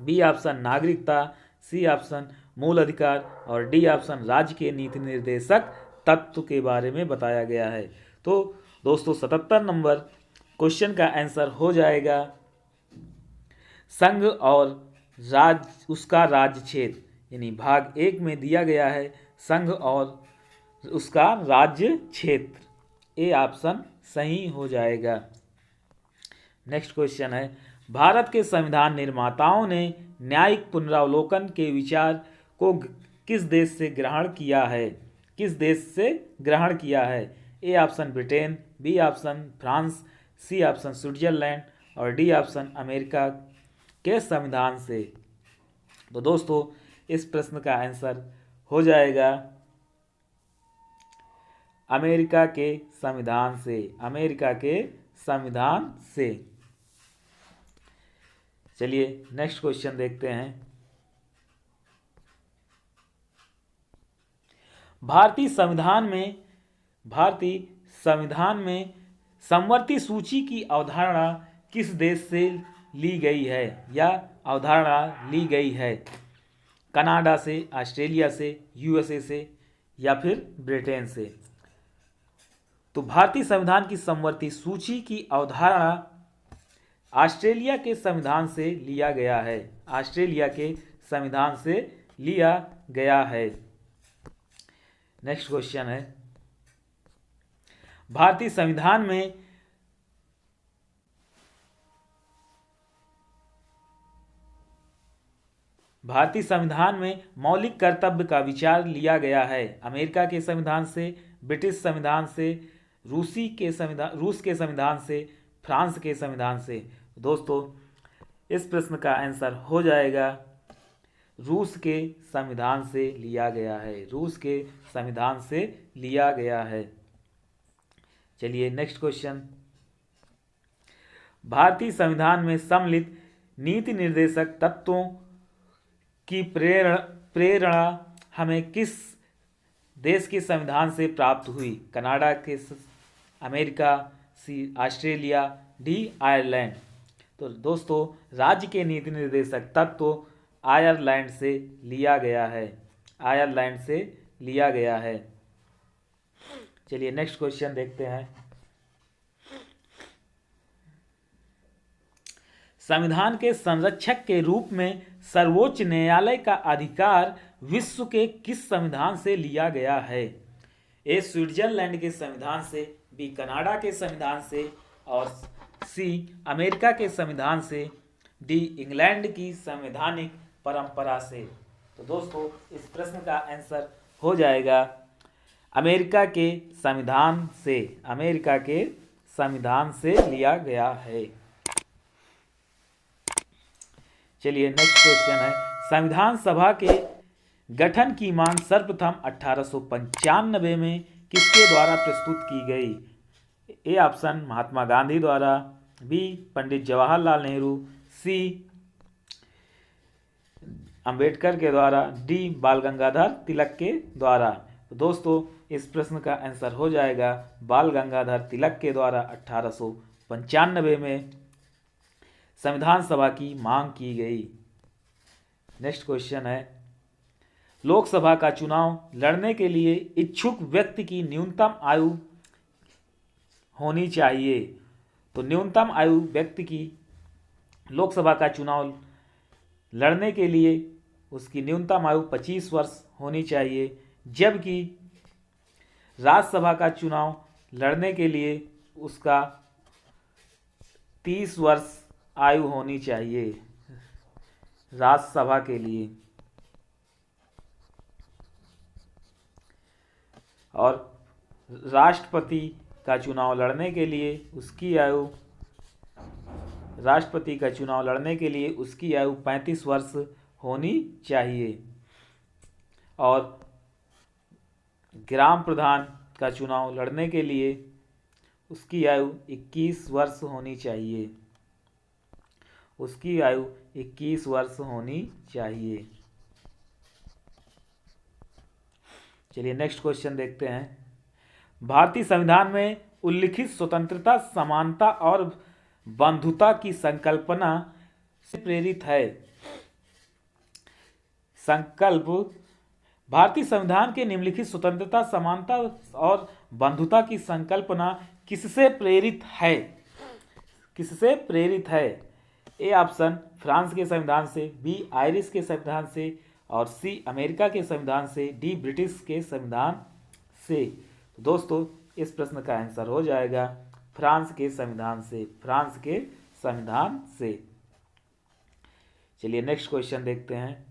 बी ऑप्शन नागरिकता, सी ऑप्शन मूल अधिकार और डी ऑप्शन राज्य के नीति निर्देशक तत्व के बारे में बताया गया है। तो दोस्तों 77 नंबर क्वेश्चन का आंसर हो जाएगा संघ और उसका राज्य क्षेत्र, यानी भाग 1 में दिया गया है संघ और उसका राज्य क्षेत्र, ए ऑप्शन सही हो जाएगा। नेक्स्ट क्वेश्चन है, भारत के संविधान निर्माताओं ने न्यायिक पुनरावलोकन के विचार को किस देश से ग्रहण किया है? किस देश से ग्रहण किया है? A option Britain, B option France, C option Switzerland और डी ऑप्शन अमेरिका के संविधान से। तो दोस्तों इस प्रश्न का आंसर हो जाएगा अमेरिका के संविधान से, अमेरिका के संविधान से। चलिए नेक्स्ट क्वेश्चन देखते हैं, भारतीय संविधान में समवर्ती सूची की अवधारणा किस देश से ली गई है या अवधारणा ली गई है? कनाडा से, ऑस्ट्रेलिया से, यूएसए से या फिर ब्रिटेन से? तो भारतीय संविधान की समवर्ती सूची की अवधारणा ऑस्ट्रेलिया के संविधान से लिया गया है, ऑस्ट्रेलिया के संविधान से लिया गया है। नेक्स्ट क्वेश्चन है, भारतीय संविधान में मौलिक कर्तव्य का विचार लिया गया है अमेरिका के संविधान से, ब्रिटिश संविधान से, रूस के संविधान से, फ्रांस के संविधान से। दोस्तों इस प्रश्न का आंसर हो जाएगा रूस के संविधान से लिया गया है, रूस के संविधान से लिया गया है। चलिए नेक्स्ट क्वेश्चन, भारतीय संविधान में सम्मिलित नीति निर्देशक तत्वों की प्रेरणा हमें किस देश के संविधान से प्राप्त हुई? कनाडा के, अमेरिका, सी ऑस्ट्रेलिया, डी आयरलैंड। तो दोस्तों राज्य के नीति निर्देशक तत्व आयरलैंड से लिया गया है, आयरलैंड से लिया गया है। चलिए नेक्स्ट क्वेश्चन देखते हैं, संविधान के संरक्षक के रूप में सर्वोच्च न्यायालय का अधिकार विश्व के किस संविधान से लिया गया है? ए स्विट्जरलैंड के संविधान से, बी कनाडा के संविधान से और सी अमेरिका के संविधान से, डी इंग्लैंड की संवैधानिक परंपरा से। तो दोस्तों इस प्रश्न का आंसर हो जाएगा अमेरिका के संविधान से, अमेरिका के संविधान से लिया गया है। चलिए नेक्स्ट क्वेश्चन है, संविधान सभा के गठन की मांग सर्वप्रथम 1895 में किसके द्वारा प्रस्तुत की गई? ए ऑप्शन महात्मा गांधी द्वारा, बी पंडित जवाहरलाल नेहरू, सी अंबेडकर के द्वारा, डी बाल गंगाधर तिलक के द्वारा। तो दोस्तों इस प्रश्न का आंसर हो जाएगा बाल गंगाधर तिलक के द्वारा 1895 में संविधान सभा की मांग की गई। नेक्स्ट क्वेश्चन है, लोकसभा का चुनाव लड़ने के लिए इच्छुक व्यक्ति की न्यूनतम आयु होनी चाहिए। तो न्यूनतम आयु व्यक्ति की लोकसभा का चुनाव लड़ने के लिए उसकी न्यूनतम आयु 25 वर्ष होनी चाहिए, जबकि राज्यसभा का चुनाव लड़ने के लिए उसका 30 वर्ष आयु होनी चाहिए राज्यसभा के लिए। और राष्ट्रपति का चुनाव लड़ने के लिए उसकी आयु, राष्ट्रपति का चुनाव लड़ने के लिए उसकी आयु 35 वर्ष होनी चाहिए। और ग्राम प्रधान का चुनाव लड़ने के लिए उसकी आयु 21 वर्ष होनी चाहिए। उसकी आयु 21 वर्ष होनी चाहिए। चलिए नेक्स्ट क्वेश्चन देखते हैं। भारतीय संविधान में उल्लिखित स्वतंत्रता, समानता और बंधुता की संकल्पना से प्रेरित है। संकल्प भारतीय संविधान के निम्नलिखित स्वतंत्रता, समानता और बंधुता की संकल्पना किससे प्रेरित है? किससे प्रेरित है? ए ऑप्शन फ्रांस के संविधान से, बी आयरिश के संविधान से और सी अमेरिका के संविधान से, डी ब्रिटिश के संविधान से। तो दोस्तों इस प्रश्न का आंसर हो जाएगा फ्रांस के संविधान से। फ्रांस के संविधान से। चलिए नेक्स्ट क्वेश्चन देखते हैं।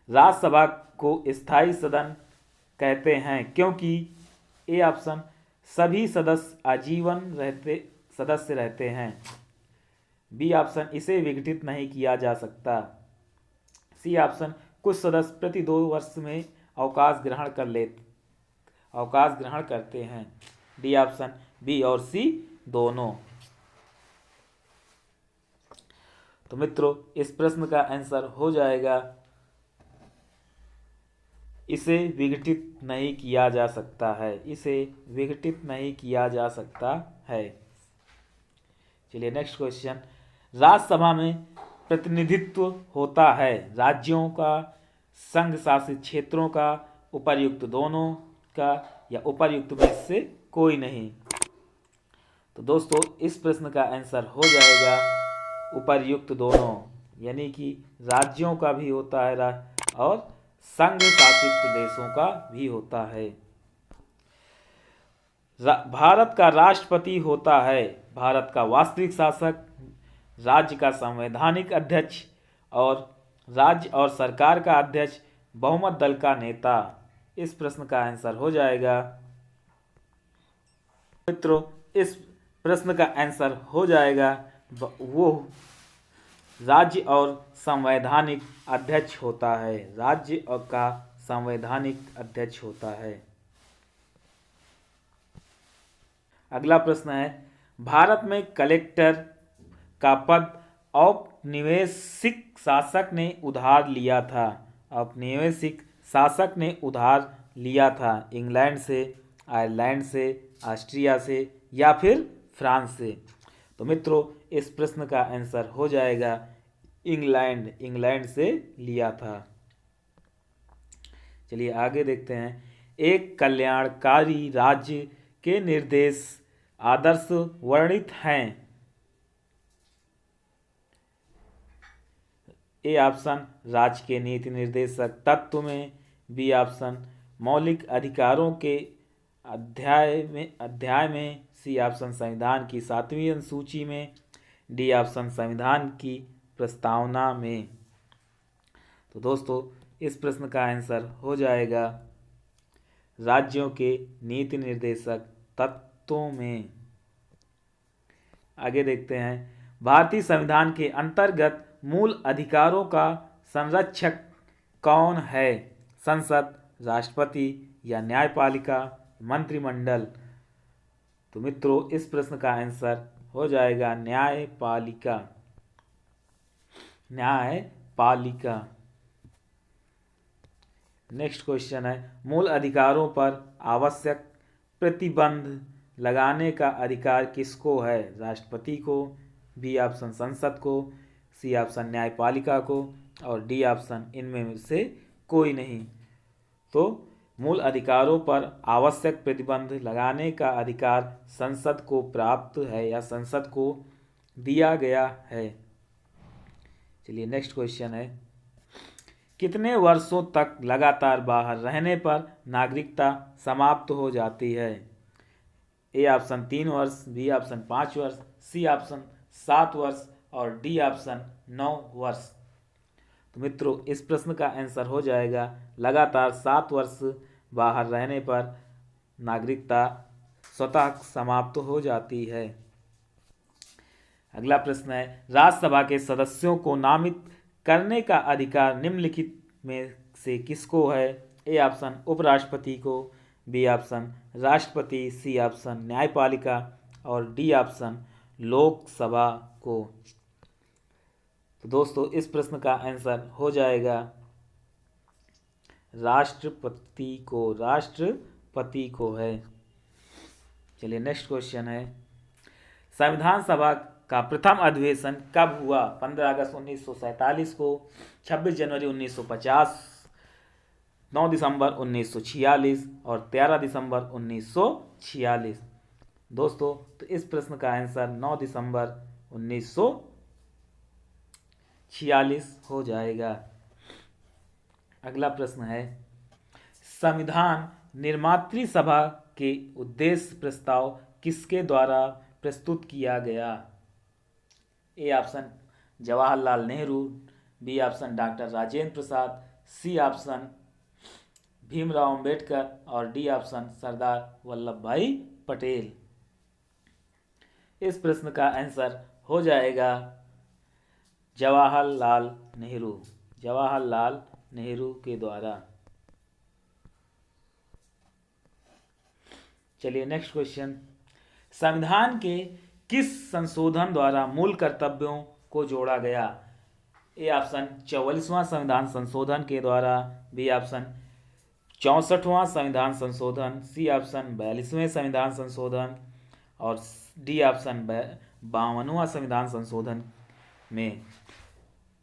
राज्यसभा को स्थायी सदन कहते हैं क्योंकि ए ऑप्शन सभी सदस्य आजीवन सदस्य रहते हैं, बी ऑप्शन इसे विघटित नहीं किया जा सकता, सी ऑप्शन कुछ सदस्य प्रति 2 वर्ष में अवकाश ग्रहण करते हैं, डी ऑप्शन बी और सी दोनों। तो मित्रों इस प्रश्न का आंसर हो जाएगा इसे विघटित नहीं किया जा सकता है। इसे विघटित नहीं किया जा सकता है। चलिए नेक्स्ट क्वेश्चन। राज्यसभा में प्रतिनिधित्व होता है राज्यों का, संघ शासित क्षेत्रों का, उपर्युक्त दोनों का या उपर्युक्त में से कोई नहीं। तो दोस्तों इस प्रश्न का आंसर हो जाएगा उपर्युक्त दोनों, यानी कि राज्यों का भी होता है और संघ शासित प्रदेशों का भी होता है। भारत का राष्ट्रपति होता है भारत का वास्तविक शासक, राज्य का संवैधानिक अध्यक्ष और राज्य और सरकार का अध्यक्ष बहुमत दल का नेता। इस प्रश्न का आंसर हो जाएगा मित्रों इस प्रश्न का आंसर हो जाएगा वो राज्य और संवैधानिक अध्यक्ष होता है। राज्य का संवैधानिक अध्यक्ष होता है। अगला प्रश्न है भारत में कलेक्टर का पद औपनिवेशिक शासक ने उधार लिया था। औपनिवेशिक शासक ने उधार लिया था इंग्लैंड से, आयरलैंड से, ऑस्ट्रिया से या फिर फ्रांस से। तो मित्रों इस प्रश्न का आंसर हो जाएगा इंग्लैंड से लिया था। चलिए आगे देखते हैं। एक कल्याणकारी राज्य के निर्देश आदर्श वर्णित हैं। ए ऑप्शन राज्य के नीति निर्देशक तत्व में, बी ऑप्शन मौलिक अधिकारों के अध्याय में, सी ऑप्शन संविधान की 7वीं अनुसूची में, डी ऑप्शन संविधान की प्रस्तावना में। तो दोस्तों इस प्रश्न का आंसर हो जाएगा राज्यों के नीति निर्देशक तत्वों में। आगे देखते हैं। भारतीय संविधान के अंतर्गत मूल अधिकारों का संरक्षक कौन है? संसद, राष्ट्रपति या न्यायपालिका, मंत्रिमंडल। तो मित्रों इस प्रश्न का आंसर हो जाएगा न्यायपालिका। न्यायपालिका। नेक्स्ट क्वेश्चन है मूल अधिकारों पर आवश्यक प्रतिबंध लगाने का अधिकार किसको है? राष्ट्रपति को, बी ऑप्शन संसद को, सी ऑप्शन न्यायपालिका को और डी ऑप्शन इनमें से कोई नहीं। तो मूल अधिकारों पर आवश्यक प्रतिबंध लगाने का अधिकार संसद को प्राप्त है या संसद को दिया गया है। चलिए नेक्स्ट क्वेश्चन है कितने वर्षों तक लगातार बाहर रहने पर नागरिकता समाप्त हो जाती है? ए ऑप्शन 3 वर्ष, बी ऑप्शन 5 वर्ष, सी ऑप्शन 7 वर्ष और डी ऑप्शन 9 वर्ष। तो मित्रों इस प्रश्न का आंसर हो जाएगा लगातार 7 वर्ष बाहर रहने पर नागरिकता स्वतः समाप्त हो जाती है। अगला प्रश्न है राज्यसभा के सदस्यों को नामित करने का अधिकार निम्नलिखित में से किसको है? ए ऑप्शन उपराष्ट्रपति को, बी ऑप्शन राष्ट्रपति, सी ऑप्शन न्यायपालिका और डी ऑप्शन लोकसभा को। तो दोस्तों इस प्रश्न का आंसर हो जाएगा राष्ट्रपति को, राष्ट्रपति को है। चलिए नेक्स्ट क्वेश्चन है, संविधान सभा का प्रथम अधिवेशन कब हुआ? 15 अगस्त 1947 को, 26 जनवरी 1950, 9 दिसंबर 1946 और 13 दिसंबर 1946। दोस्तों तो इस प्रश्न का आंसर 9 दिसंबर 1946 हो जाएगा। अगला प्रश्न है, संविधान निर्मात्री सभा के उद्देश्य प्रस्ताव किसके द्वारा प्रस्तुत किया गया? A option Jawaharlal Nehru, B option doctor Rajendra Prasad, C option Bhimrao Ambedkar और डी ऑप्शन सरदार वल्लभ भाई पटेल। इस प्रश्न का आंसर हो जाएगा जवाहरलाल नेहरू, जवाहरलाल नेहरू के द्वारा। चलिए नेक्स्ट क्वेश्चन, संविधान के किस संशोधन द्वारा मूल कर्तव्यों को जोड़ा गया? ए ऑप्शन 44वां संविधान संशोधन के द्वारा, बी ऑप्शन 64वां संविधान संशोधन, सी ऑप्शन 42वें संविधान संशोधन और डी ऑप्शन 52वां संविधान संशोधन में।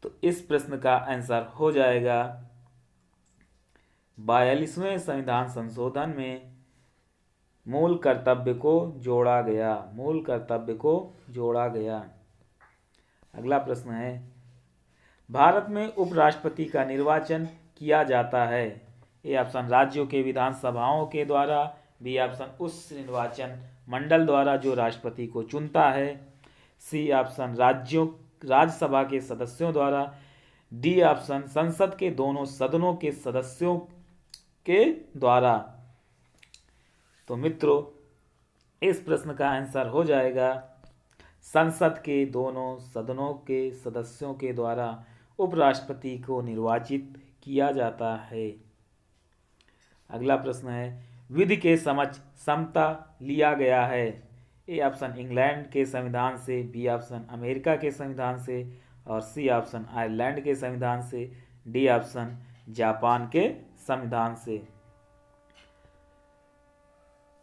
तो इस प्रश्न का आंसर हो जाएगा 42वें संविधान संशोधन में मूल कर्तव्य को जोड़ा गया, मूल कर्तव्य को जोड़ा गया। अगला प्रश्न है, भारत में उपराष्ट्रपति का निर्वाचन किया जाता है? ए ऑप्शन राज्यों के विधानसभाओं के द्वारा, बी ऑप्शन उस निर्वाचन मंडल द्वारा जो राष्ट्रपति को चुनता है, सी ऑप्शन राज्यसभा के सदस्यों द्वारा, डी ऑप्शन संसद के दोनों सदनों के सदस्यों के द्वारा। तो मित्रों इस प्रश्न का आंसर हो जाएगा संसद के दोनों सदनों के सदस्यों के द्वारा उपराष्ट्रपति को निर्वाचित किया जाता है। अगला प्रश्न है, विधि के समक्ष समता लिया गया है? ए ऑप्शन इंग्लैंड के संविधान से, बी ऑप्शन अमेरिका के संविधान से और सी ऑप्शन आयरलैंड के संविधान से, डी ऑप्शन जापान के संविधान से।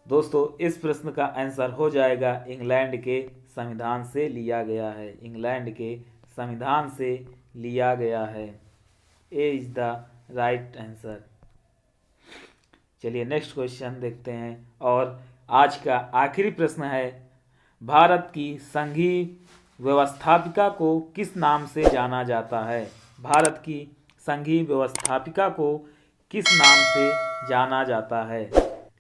दोस्तों इस प्रश्न का आंसर हो जाएगा इंग्लैंड के संविधान से लिया गया है, इंग्लैंड के संविधान से लिया गया है। ए इज द राइट आंसर। चलिए नेक्स्ट क्वेश्चन देखते हैं और आज का आखिरी प्रश्न है, भारत की संघीय व्यवस्थापिका को किस नाम से जाना जाता है? भारत की संघीय व्यवस्थापिका को किस नाम से जाना जाता है?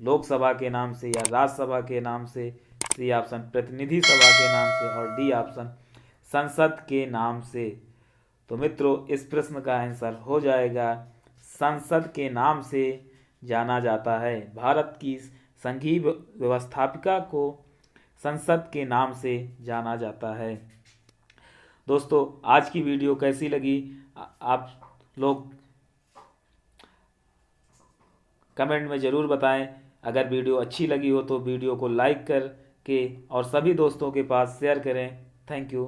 लोकसभा के नाम से या राज्यसभा के नाम से, सी ऑप्शन प्रतिनिधि सभा के नाम से और डी ऑप्शन संसद के नाम से। तो मित्रों इस प्रश्न का आंसर हो जाएगा संसद के नाम से जाना जाता है। भारत की संघीय व्यवस्थापिका को संसद के नाम से जाना जाता है। दोस्तों आज की वीडियो कैसी लगी आप लोग कमेंट में ज़रूर बताएं। अगर वीडियो अच्छी लगी हो तो वीडियो को लाइक करके और सभी दोस्तों के पास शेयर करें। Thank you.